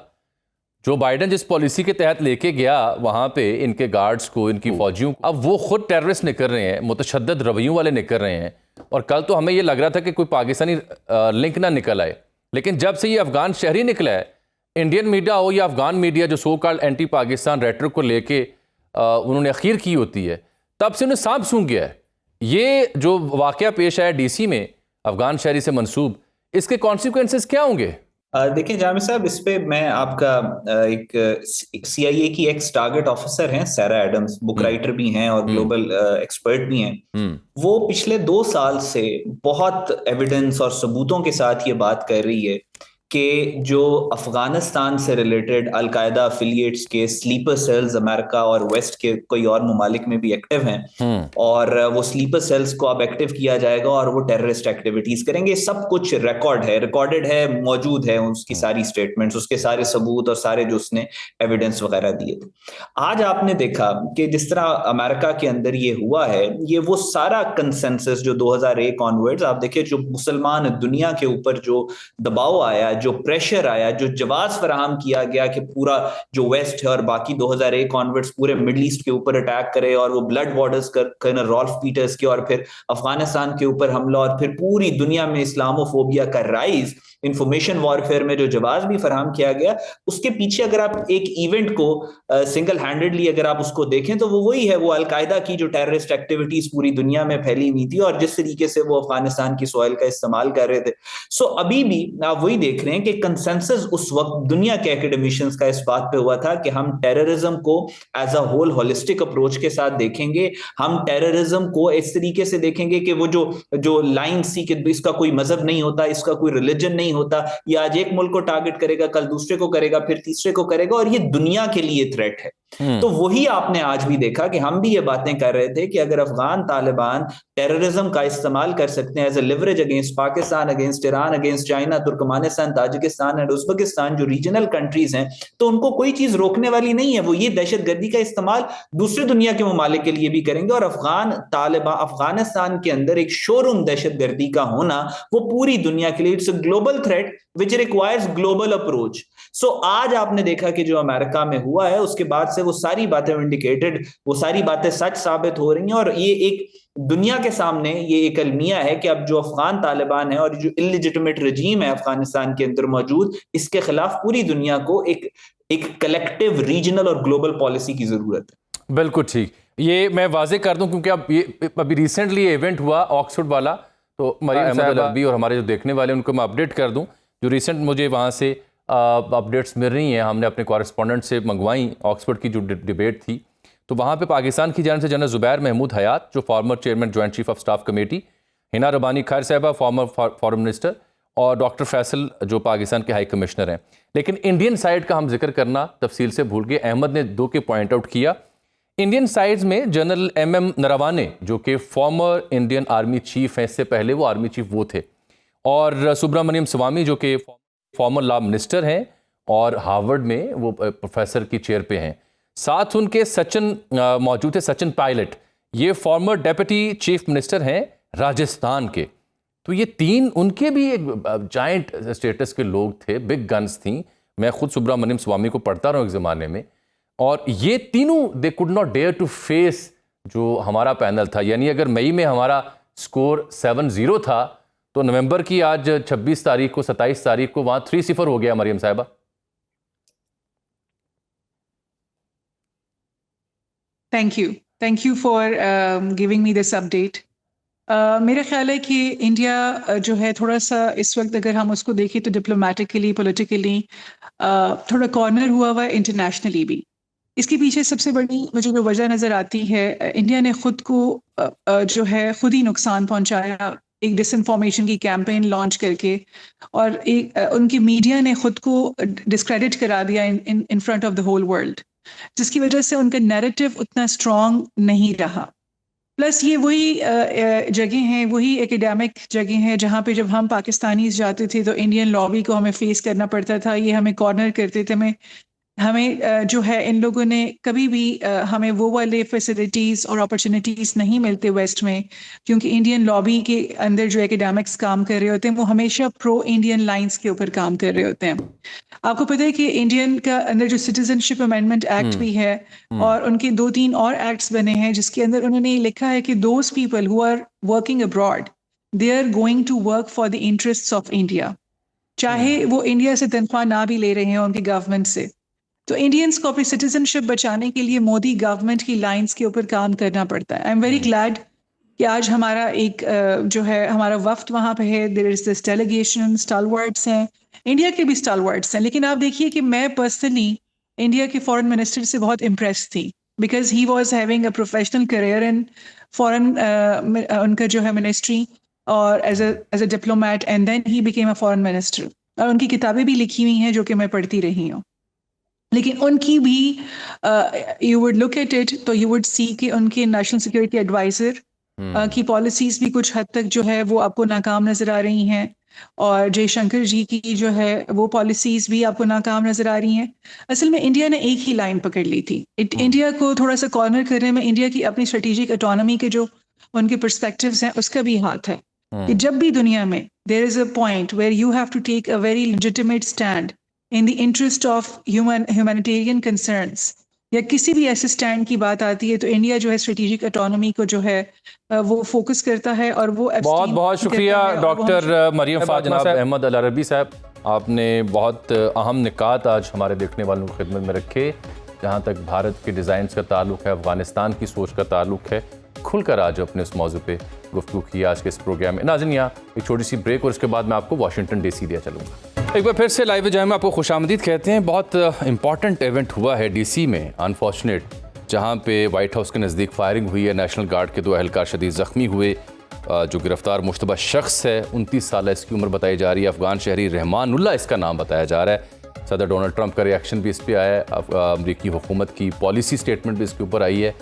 जो बाइडन जिस पॉलिसी के तहत लेके गया वहाँ पे इनके गार्ड्स को, इनकी फौजियों को, अब वो खुद टेररिस्ट निकल रहे हैं, मुतशद्दद रवैयों वाले निकल रहे हैं। और कल तो हमें ये लग रहा था कि कोई पाकिस्तानी लिंक ना निकल आए, लेकिन जब से ये अफगान शहरी निकला है, इंडियन मीडिया हो या अफगान मीडिया जो so called anti Pakistan rhetoric को लेके उन्होंने अखीर की होती है, तब से उन्हें सांप सूंघ गया है। ये जो वाक़या पेश आया DC में अफगान शहरी से मंसूब, इसके कॉन्सिक्वेंसेस क्या होंगे? देखिए जामिद साहब, इस पे मैं आपका एक CIA की एक्स टारगेट ऑफिसर हैं, सारा एडम्स, बुक राइटर भी हैं और ग्लोबल एक्सपर्ट भी हैं। वो पिछले 2 साल से बहुत एविडेंस और सबूतों के साथ ये बात कर रही है कि जो अफगानिस्तान से रिलेटेड अलकायदा अफिलिएट्स के स्लीपर सेल्स अमेरिका और वेस्ट के कोई और ममालिक में भी एक्टिव हैं, और वो स्लीपर सेल्स को अब एक्टिव किया जाएगा और वो टेररिस्ट एक्टिविटीज करेंगे। सब कुछ रिकॉर्डेड है, मौजूद है, उसकी सारी स्टेटमेंट्स, उसके सारे सबूत और सारे जो उसने एविडेंस वगैरह दिए थे। आज आपने देखा कि जिस तरह अमेरिका के अंदर ये हुआ है, ये वो सारा कंसेंसस जो 2001 ऑनवर्ड्स, आप देखिए जो मुसलमान दुनिया के ऊपर जो दबाव आया, जो प्रेशर आया, जो जवाब फराहम किया गया कि पूरा जो वेस्ट है और बाकी 2001 ऑनवर्ड्स पूरे मिडल ईस्ट के ऊपर अटैक करे, और वो blood borders colonel Ralph Peters के, और फिर अफगानिस्तान के ऊपर हमला, और फिर पूरी दुनिया में इस्लामोफोबिया का राइज, इंफॉर्मेशन वॉरफेयर में जो जवाब भी फराहम किया गया, उसके पीछे अगर आप एक इवेंट को सिंगल हैंडेडली अगर आप उसको देखें तो वो वही है, वो अलकायदा की जो टेररिस्ट एक्टिविटीज पूरी दुनिया में फैली हुई थी और जिस तरीके से वो अफगानिस्तान की सॉइल का इस्तेमाल कर रहे थे। सो अभी भी आप वही देख रहे हैं कि कंसेंसस उस वक्त दुनिया के एकेडमिशियंस का इस बात पे हुआ था कि हम टेररिज्म को as a whole holistic approach के साथ देखेंगे, हम टेररिज्म को इस तरीके से देखेंगे कि वो जो लाइन सी कि इसका कोई मजहब नहीं होता, इसका कोई रिलीजन नहीं होता, ये आज एक मुल्क को टारगेट करेगा, कल दूसरे को करेगा, फिर तीसरे को करेगा, और ये दुनिया के लिए थ्रेट है। तो वही आपने आज भी देखा कि हम भी ये बातें कर रहे थे कि अगर अफगान तालिबान टेररिज्म का इस्तेमाल कर सकते हैं as a leverage against Pakistan, against Iran, against China, Turkmenistan, Tajikistan and Uzbekistan, जो रीजनल कंट्रीज हैं, तो उनको कोई चीज रोकने वाली नहीं है। वो ये दहशतगर्दी का इस्तेमाल दूसरे दुनिया के ममालिक के लिए भी करेंगे, और अफगानिस्तान के अंदर एक शोरूम दहशतगर्दी का होना वो पूरी दुनिया के लिए it's a global threat which requires global approach. So आज आपने देखा कि जो अमेरिका में हुआ है उसके बाद से वो सारी बातें इंडिकेटेड, वो सारी बातें सच साबित हो रही हैं, और ये एक दुनिया के सामने ये एक अलमिया है कि अब जो अफगान तालिबान है और जो इलिजिटिमेट रजीम है अफगानिस्तान के अंदर मौजूद, इसके खिलाफ पूरी दुनिया को एक कलेक्टिव रीजनल और ग्लोबल पॉलिसी की जरूरत है। बिल्कुल ठीक, ये मैं वाजे कर दूं क्योंकि अब ये अभी रिसेंटली इवेंट हुआ ऑक्सफोर्ड वाला, तो मरियम अहमद अल-अरबी और हमारे जो देखने वाले उनको मैं अपडेट कर दूं, जो रिसेंट मुझे वहाँ से अपडेट्स मिल रही हैं, हमने अपने कॉरेस्पॉन्डेंट से मंगवाई ऑक्सफोर्ड की जो डिबेट थी, तो वहाँ पे पाकिस्तान की जानिब से जनरल ज़ुबैर महमूद हयात जो former chairman joint chief of staff committee, Hina Rabbani Khar sahiba former foreign minister, और डॉक्टर फैसल जो पाकिस्तान के हाई कमिश्नर हैं। लेकिन इंडियन साइड का हम जिक्र करना तफसील से भूल गए। अहमद ने दो के पॉइंट आउट किया। इंडियन साइड्स में जनरल MM नरवाने जो कि फॉर्मर इंडियन आर्मी चीफ हैं, इससे पहले वो आर्मी चीफ वो थे, और सुब्रमण्यम स्वामी जो कि फॉर्मर लॉ मिनिस्टर हैं और हार्वर्ड में वो प्रोफेसर की चेयर पे हैं। साथ उनके सचिन मौजूद थे, सचिन पायलट, ये फॉर्मर डेप्यूटी चीफ मिनिस्टर हैं राजस्थान के। तो ये तीन उनके भी एक जाइंट स्टेटस के लोग थे, बिग गन्स थी। मैं खुद सुब्रमण्यम स्वामी को पढ़ता रहा हूँ एक ज़माने में, और ये तीनों they could not dare to face जो हमारा पैनल था। यानी अगर मई में हमारा स्कोर 7-0 था, तो नवंबर की आज 26 तारीख को 27 तारीख को वहाँ 3-0 हो गया। मरियम साहिबा, thank you for giving me this update. मेरा ख्याल है कि इंडिया जो है थोड़ा सा इस वक्त अगर हम उसको देखें तो डिप्लोमेटिकली पॉलिटिकली थोड़ा कॉर्नर हुआ है इंटरनेशनली भी। इसके पीछे सबसे बड़ी मुझे जो वजह नज़र आती है, इंडिया ने खुद को जो है खुद ही नुकसान पहुंचाया एक डिसइंफॉर्मेशन की कैंपेन लॉन्च करके, और एक उनकी मीडिया ने खुद को डिस्क्रेडिट करा दिया in front of the whole world, जिसकी वजह से उनका नैरेटिव उतना स्ट्रॉन्ग नहीं रहा। प्लस ये वही जगह हैं, वही एकेडमिक जगह हैं जहाँ पे जब हम पाकिस्तानीज जाते थे तो इंडियन लॉबी को हमें फेस करना पड़ता था, ये हमें कॉर्नर करते थे। हमें जो है इन लोगों ने कभी भी हमें वो वाले फैसिलिटीज़ और अपॉर्चुनिटीज़ नहीं मिलते वेस्ट में, क्योंकि इंडियन लॉबी के अंदर जो एकेडमिक्स काम कर रहे होते हैं वो हमेशा प्रो इंडियन लाइंस के ऊपर काम कर रहे होते हैं। आपको पता है कि इंडियन का अंदर जो सिटीजनशिप अमेंडमेंट एक्ट भी है, और उनके 2-3 और एक्ट्स बने हैं जिसके अंदर उन्होंने ये लिखा है कि those people who are working abroad they are going to work for the interests of India, चाहे वो इंडिया से तनख्वाह ना भी ले रहे हैं उनकी गवर्नमेंट से। तो इंडियंस को अपनी सिटीजनशिप बचाने के लिए मोदी गवर्नमेंट की लाइंस के ऊपर काम करना पड़ता है। आई एम वेरी ग्लैड कि आज हमारा एक जो है हमारा वफ्द वहाँ पे है। देयर इज दिस डेलीगेशन, स्टालवर्ड्स हैं, इंडिया के भी स्टालवर्ड्स हैं। लेकिन आप देखिए कि मैं पर्सनली इंडिया के फॉरेन मिनिस्टर से बहुत इम्प्रेस थी, because he was having a professional career in foreign, उनका जो है मिनिस्ट्री और as a diplomat, and then he became a foreign minister, और उनकी किताबें भी लिखी हुई हैं जो कि मैं पढ़ती रही हूँ। लेकिन उनकी भी you would look at it तो यू वुड सी कि उनके नेशनल सिक्योरिटी एडवाइजर की पॉलिसीज भी कुछ हद तक जो है वो आपको नाकाम नजर आ रही हैं, और जयशंकर जी की जो है वो पॉलिसीज भी आपको नाकाम नजर आ रही हैं। असल में इंडिया ने एक ही लाइन पकड़ ली थी। इंडिया को थोड़ा सा कॉर्नर करने में इंडिया की अपनी स्ट्रेटेजिक ऑटोनॉमी के जो उनके पर्सपेक्टिव्स हैं उसका भी हाथ है, कि जब भी दुनिया में there is a point where you have to take a very legitimate stand in the interest of humanitarian concerns, या किसी भी ऐसे स्टैंड की बात आती है तो इंडिया जो है स्ट्रेटेजिक ऑटोनॉमी को जो है वो फोकस करता है, और वो बहुत बहुत शुक्रिया डॉक्टर मरियम जनाब अहमद अल-अरबी साहब, आपने बहुत अहम निकात आज हमारे देखने वालों की खिदमत में रखे। जहाँ तक भारत के डिज़ाइन का ताल्लुक़ है, अफगानिस्तान की सोच का ताल्लुक़ है, खुलकर आज अपने उस मौजू पे गुफ्तगू की आज के इस प्रोग्राम में। नाज़रीन, यहाँ एक छोटी सी ब्रेक और उसके बाद मैं आपको वाशिंगटन DC दिया चलूँगा। एक बार फिर से लाइव जाए में आपको खुशामदीद कहते हैं। बहुत इंपॉर्टेंट इवेंट हुआ है DC में, अनफॉर्चुनेट, जहाँ पे वाइट हाउस के नज़दीक फायरिंग हुई है। नेशनल गार्ड के 2 एहलकार शदीद ज़ख्मी हुए। जो गिरफ्तार मुश्तबा शख्स है 29 साल इसकी उम्र बताई जा रही है। अफगान शहरी रहमानुल्लाह इसका नाम बताया जा रहा है। सदर डोनाल्ड ट्रंप का रिएक्शन भी इस पर आया है। अमरीकी हुकूमत की पॉलिसी स्टेटमेंट भी इसके ऊपर आई है।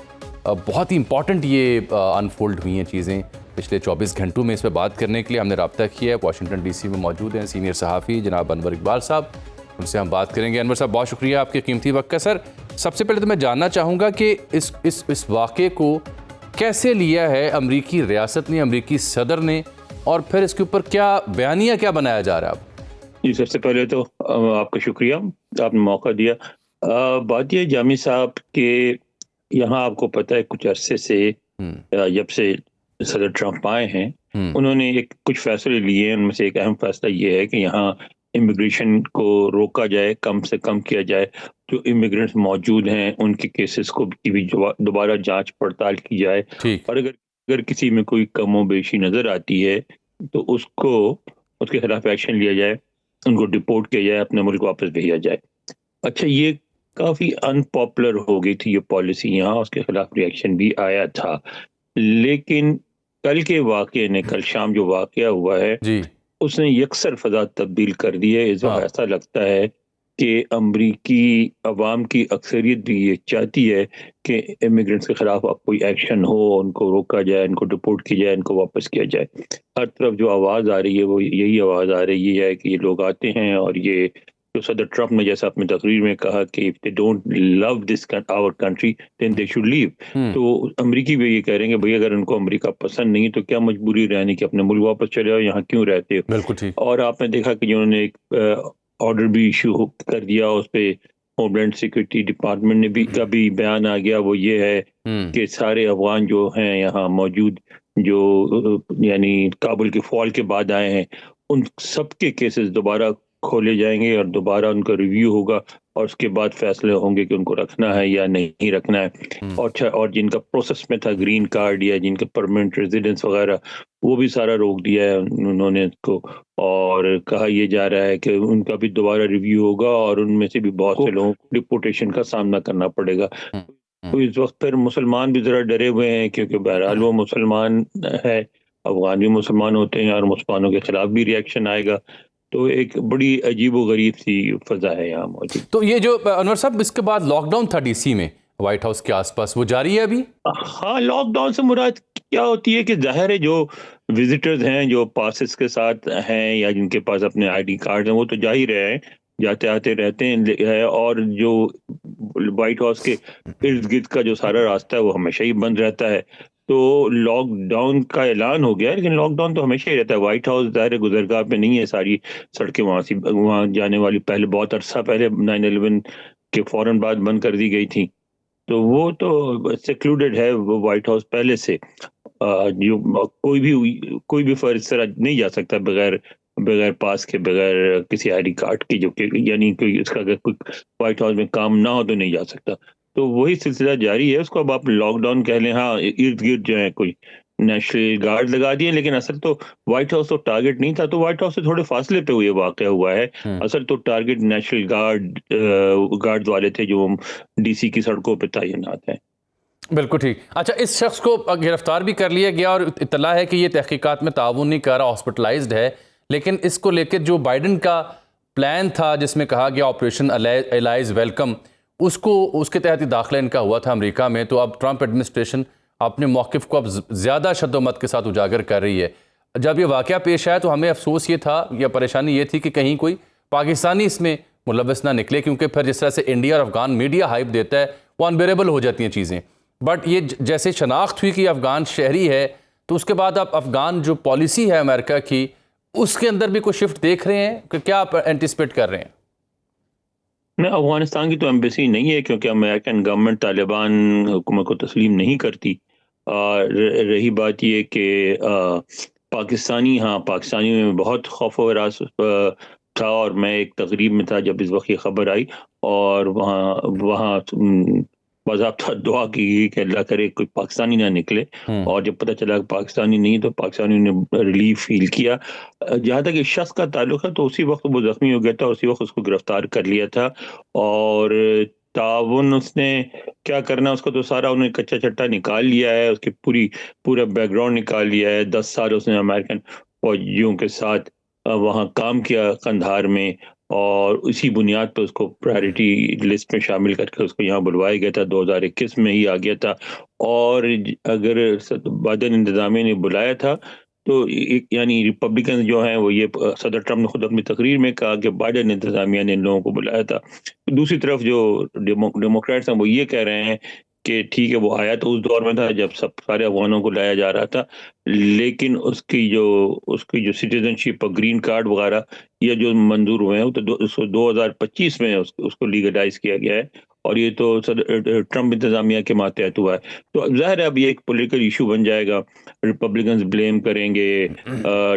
बहुत ही इंपॉर्टेंट ये अनफोल्ड हुई हैं चीज़ें पिछले 24 घंटों में। इस पर बात करने के लिए हमने रब्ता किया है। वाशिंगटन DC में मौजूद हैं सीनियर सहाफ़ी जनाब अनवर इकबाल साहब, उनसे हम बात करेंगे। अनवर साहब, बहुत शुक्रिया आपके कीमती वक्त का। सर, सबसे पहले तो मैं जानना चाहूँगा कि इस वाक़े को कैसे लिया है अमरीकी रियासत ने, अमरीकी सदर ने, और फिर इसके ऊपर क्या बयानिया क्या बनाया जा रहा है अब? जी, सबसे पहले तो आपका शुक्रिया, आपने मौका दिया। बात यह जामी साहब के यहाँ आपको पता है कुछ अरसे से जब से सदर ट्रंप आए हैं उन्होंने एक कुछ फैसले लिए हैं। उनमें से एक अहम फैसला ये है कि यहाँ इमिग्रेशन को रोका जाए, कम से कम किया जाए। जो इमिग्रेंट्स मौजूद हैं उनके केसेस को की भी दोबारा जांच पड़ताल की जाए, ठीक। और अगर किसी में कोई कमो बेशी नजर आती है तो उसके खिलाफ एक्शन लिया जाए, उनको डिपोर्ट किया जाए, अपने मुल्क वापस भेजा जाए। अच्छा, ये काफी अनपॉपुलर हो गई थी ये पॉलिसी यहाँ, उसके खिलाफ रिएक्शन भी आया था। लेकिन कल शाम जो वाकया हुआ है जी। उसने यकसर फजा तब्दील कर दी है। इस वक्त ऐसा लगता है कि अमरीकी अवाम की अक्सरियत भी ये चाहती है कि इमिग्रेंट्स के खिलाफ अब कोई एक्शन हो, उनको रोका जाए, इनको डिपोर्ट किया जाए, इनको वापस किया जाए। हर तरफ जो आवाज़ आ रही है वो यही आवाज़ आ रही है कि ये लोग आते हैं और ये जो सदर ट्रंप ने जैसा अपनी तकरीर में कहा कि if they don't love this our country then they should leave, तो अमरीकी भी ये कह रहे हैं कि भाई अगर उनको अमेरिका पसंद नहीं तो क्या मजबूरी रहने की, अपने मुल्क वापस चले जाओ, यहाँ क्यों रहते हो। बिल्कुल ठीक। और आपने देखा कि जिन्होंने एक ऑर्डर भी इशू कर दिया, उस पे होमलैंड सिक्योरिटी डिपार्टमेंट ने भी का भी बयान आ गया, वो ये है कि सारे अफगान जो हैं यहाँ मौजूद, जो यानी काबुल के फॉल के बाद आए हैं, उन सबके केसेस दोबारा खोले जाएंगे और दोबारा उनका रिव्यू होगा और उसके बाद फैसले होंगे कि उनको रखना है या नहीं रखना है। और जिनका प्रोसेस में था ग्रीन कार्ड या जिनका परमानेंट रेजिडेंस वगैरह, वो भी सारा रोक दिया है उन्होंने इसको, और कहा यह जा रहा है कि उनका भी दोबारा रिव्यू होगा और उनमें से भी बहुत से लोगों को डिपोर्टेशन का सामना करना पड़ेगा। तो इस वक्त फिर मुसलमान भी जरा डरे हुए हैं, क्योंकि बहरहाल वो मुसलमान है, अफगान भी मुसलमान होते हैं और मुसलमानों के खिलाफ भी रिएक्शन आएगा। तो एक बड़ी अजीबो गरीब सी फजा है यहाँ मौजूद। तो ये जो अनवर साहब, इसके बाद लॉकडाउन था डीसी में, व्हाइट हाउस के आसपास, वो जारी है अभी? हाँ, लॉकडाउन से मुराद क्या होती है कि जाहिर है जो विजिटर्स हैं, जो पासेस के साथ हैं या जिनके पास अपने आईडी कार्ड हैं, वो तो जा ही रहे हैं, जाते आते रहते हैं। और जो व्हाइट हाउस के इर्द गिर्द का जो सारा रास्ता है वो हमेशा ही बंद रहता है। तो लॉकडाउन का ऐलान हो गया है, लेकिन लॉकडाउन तो हमेशा ही रहता है। व्हाइट हाउस ज़ाहिर गुजरगाह पे नहीं है, सारी सड़कें वहाँ जाने वाली पहले बहुत अरसा पहले 9/11 के फौरन बाद बंद कर दी गई थी। तो वो तो सेक्लूडेड है वो व्हाइट हाउस पहले से। जो कोई भी फर्ज इस तरह नहीं जा सकता बगैर बगैर पास के, बगैर किसी आईडी कार्ड की, जो कि यानी कोई इसका अगर कोई व्हाइट हाउस में काम ना हो तो नहीं जा सकता। तो वही सिलसिला जारी है, उसको अब आप लॉकडाउन कह लें। हाँ, इर्द गिर्द जो है कोई नेशनल गार्ड लगा दिए, लेकिन असल तो व्हाइट हाउस तो टारगेट नहीं था। तो व्हाइट हाउस से थोड़े फासले पे ये वाकया हुआ है। असल तो टारगेट नेशनल गार्ड वाले थे जो डीसी की सड़कों पे तैनात हैं। बिल्कुल ठीक। अच्छा, इस शख्स को गिरफ्तार भी कर लिया गया और इत्तला है कि ये तहकीकात में ताउन नहीं कर रहा, हॉस्पिटलाइज्ड है। लेकिन इसको लेकर जो बाइडन का प्लान था जिसमें कहा गया ऑपरेशन एलाइज वेलकम, उसके तहत ही दाखिला इनका हुआ था अमेरिका में। तो अब ट्रंप एडमिनिस्ट्रेशन अपने मौक़िफ़ को अब ज़्यादा शद्दोमत के साथ उजागर कर रही है। जब ये वाक़या पेश आया तो हमें अफसोस ये था या परेशानी ये थी कि कहीं कोई पाकिस्तानी इसमें मुलव्वस ना निकले, क्योंकि फिर जिस तरह से इंडिया और अफ़गान मीडिया हाइप देता है वो अनबेरेबल हो जाती हैं चीज़ें। बट ये जैसे शनाख्त हुई कि अफ़गान शहरी है, तो उसके बाद अब अफ़गान जो पॉलिसी है अमेरिका की, उसके अंदर भी कोई शिफ्ट देख रहे हैं कि क्या आप एंटिसिपेट कर रहे हैं? नहीं, अफगानिस्तान की तो एम्बेसी नहीं है, क्योंकि अमेरिकन गवर्नमेंट तालिबान हुकूमत को तस्लीम नहीं करती। रही बात ये कि पाकिस्तानी में बहुत खौफ व हरास था, और मैं एक तकरीब में था जब इस वक्त ये खबर आई, और वहाँ बाज़ाब्ता दुआ की गई कि अल्लाह करे कोई पाकिस्तानी ना निकले। और जब पता चला कि पाकिस्तानी नहीं, तो पाकिस्तानी ने रिलीफ फील किया। जहाँ तक इस शख्स का ताल्लुक है, तो उसी वक्त वो जख्मी हो गया था, उसी वक्त उसको गिरफ्तार कर लिया था। और ताउन उसने क्या करना, उसको तो सारा उन्होंने कच्चा चट्टा निकाल लिया है, उसकी पूरा बैकग्राउंड निकाल लिया है। 10 साल उसने अमेरिकन फौजियों के साथ वहाँ काम किया कंधार में, और उसी बुनियाद पर उसको प्रायोरिटी लिस्ट में शामिल करके उसको यहाँ बुलवाया गया था। 2021 में ही आ गया था। और अगर बाइडेन इंतजामिया ने बुलाया था तो यानी रिपब्लिकन जो हैं वो ये सदर ट्रंप ने खुद अपनी तकरीर में कहा कि बाइडेन इंतजामिया ने इन लोगों को बुलाया था। दूसरी तरफ जो डेमोक्रेट्स हैं वो ये कह रहे हैं कि ठीक है, वो आया तो उस दौर में था जब सारे अफगानों को लाया जा रहा था, लेकिन उसकी जो सिटीजनशिप और ग्रीन कार्ड वगैरह ये जो मंजूर हुए हैं तो 2025 में उसको लीगलाइज किया गया है। और ये तो ट्रम्प इंतजामिया के मातहत हुआ है। तो जाहिर है अब ये एक पॉलिटिकल इशू बन जाएगा, रिपब्लिकन्स ब्लेम करेंगे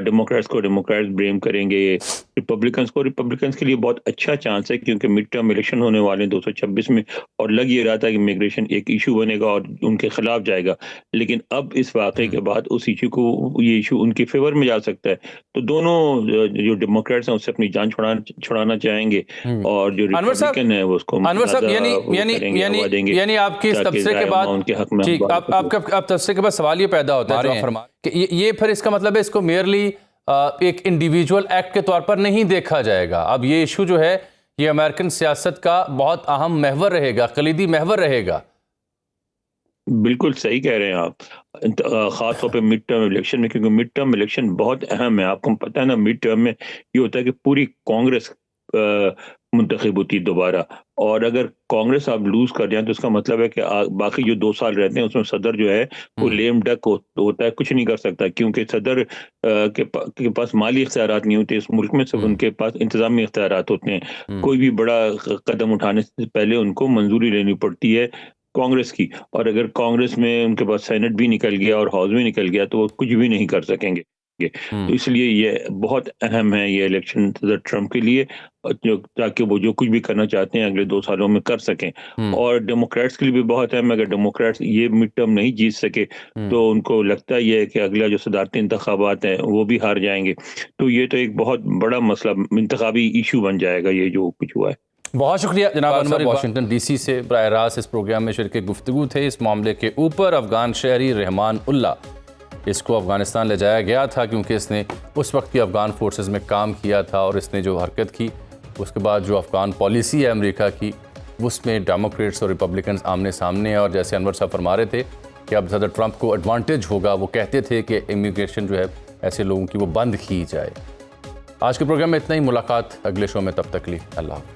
डेमोक्रेट्स को, डेमोक्रेट्स ब्लेम करेंगे रिपब्लिकन्स को। रिपब्लिकन्स के लिए बहुत अच्छा चांस है क्योंकि मिड टर्म इलेक्शन होने वाले हैं 226 में, और लग ये रहा था कि इमिग्रेशन एक इशू बनेगा और उनके खिलाफ जाएगा, लेकिन अब इस वाक़े के बाद उस इशू को, ये इशू उनके फेवर में जा सकता है। तो दोनों जो डेमोक्रेट्स हैं उससे अपनी जान छुड़ाना चाहेंगे और जो रिपब्लिकन है वो उसको अनवर साहब यानी आपकी इस तबसरे के बाद उनके हक में ठीक आपका तबसरे के बाद सवाल ये पैदा होता है जो आप फरमा कि ये फिर इसका मतलब है इसको मेयरली एक इंडिविजुअल एक्ट के तौर पर नहीं देखा जाएगा। अब ये इशू जो है ये अमेरिकन सियासत का बहुत अहम महवर रहेगा, कलीदी महवर रहेगा। बिल्कुल सही कह रहे हैं आप, खास तौर पे मिड टर्म इलेक्शन में, क्योंकि मिड टर्म इलेक्शन बहुत अहम है। आपको पता है ना, मिड टर्म में ये होता है कि पूरी कांग्रेस मुंतखब होती है दोबारा, और अगर कांग्रेस आप लूज कर जाए तो इसका मतलब है कि बाकी जो 2 साल रहते हैं उसमें सदर जो है वो लेम डक होता है, कुछ नहीं कर सकता, क्योंकि सदर के पास माली इख्तियारात नहीं होते इस मुल्क में, सब उनके पास इंतजामी इख्तियारात होते हैं। कोई भी बड़ा कदम उठाने से पहले उनको मंजूरी लेनी पड़ती है कांग्रेस की, और अगर कांग्रेस में उनके पास सेनेट भी निकल गया और हाउस भी निकल गया तो वो कुछ भी नहीं कर सकेंगे। तो इसलिए ये बहुत अहम है ये इलेक्शन सदर ट्रंप के लिए, ताकि वो जो कुछ भी करना चाहते हैं अगले 2 सालों में कर सकें। और डेमोक्रेट्स के लिए भी बहुत अहम है, अगर डेमोक्रेट्स ये मिड टर्म नहीं जीत सके तो उनको लगता ही है कि अगला जो सदारती इंतखाबात हैं वो भी हार जाएंगे। तो ये तो एक बहुत बड़ा मसला, इंतखाबी इशू बन जाएगा ये जो कुछ हुआ है। बहुत शुक्रिया जनाब अनवर, वाशिंगटन डीसी से बराह रास्त इस प्रोग्राम में शिरकत गुफ्तगू थे इस मामले के ऊपर। अफगान शहरी रहमान उल्ला, इसको अफगानिस्तान ले जाया गया था क्योंकि इसने उस वक्त की अफगान फोर्सेस में काम किया था, और इसने जो हरकत की उसके बाद जो अफगान पॉलिसी है अमेरिका की उसमें डेमोक्रेट्स और रिपब्लिकन्स आमने सामने हैं। और जैसे अनवर साहब फरमा रहे थे कि अब सदर ट्रंप को एडवांटेज होगा, वो कहते थे कि इमिग्रेशन जो है ऐसे लोगों की वो बंद की जाए। आज के प्रोग्राम में इतना ही, मुलाकात अगले शो में, तब तक लिए अल्लाह।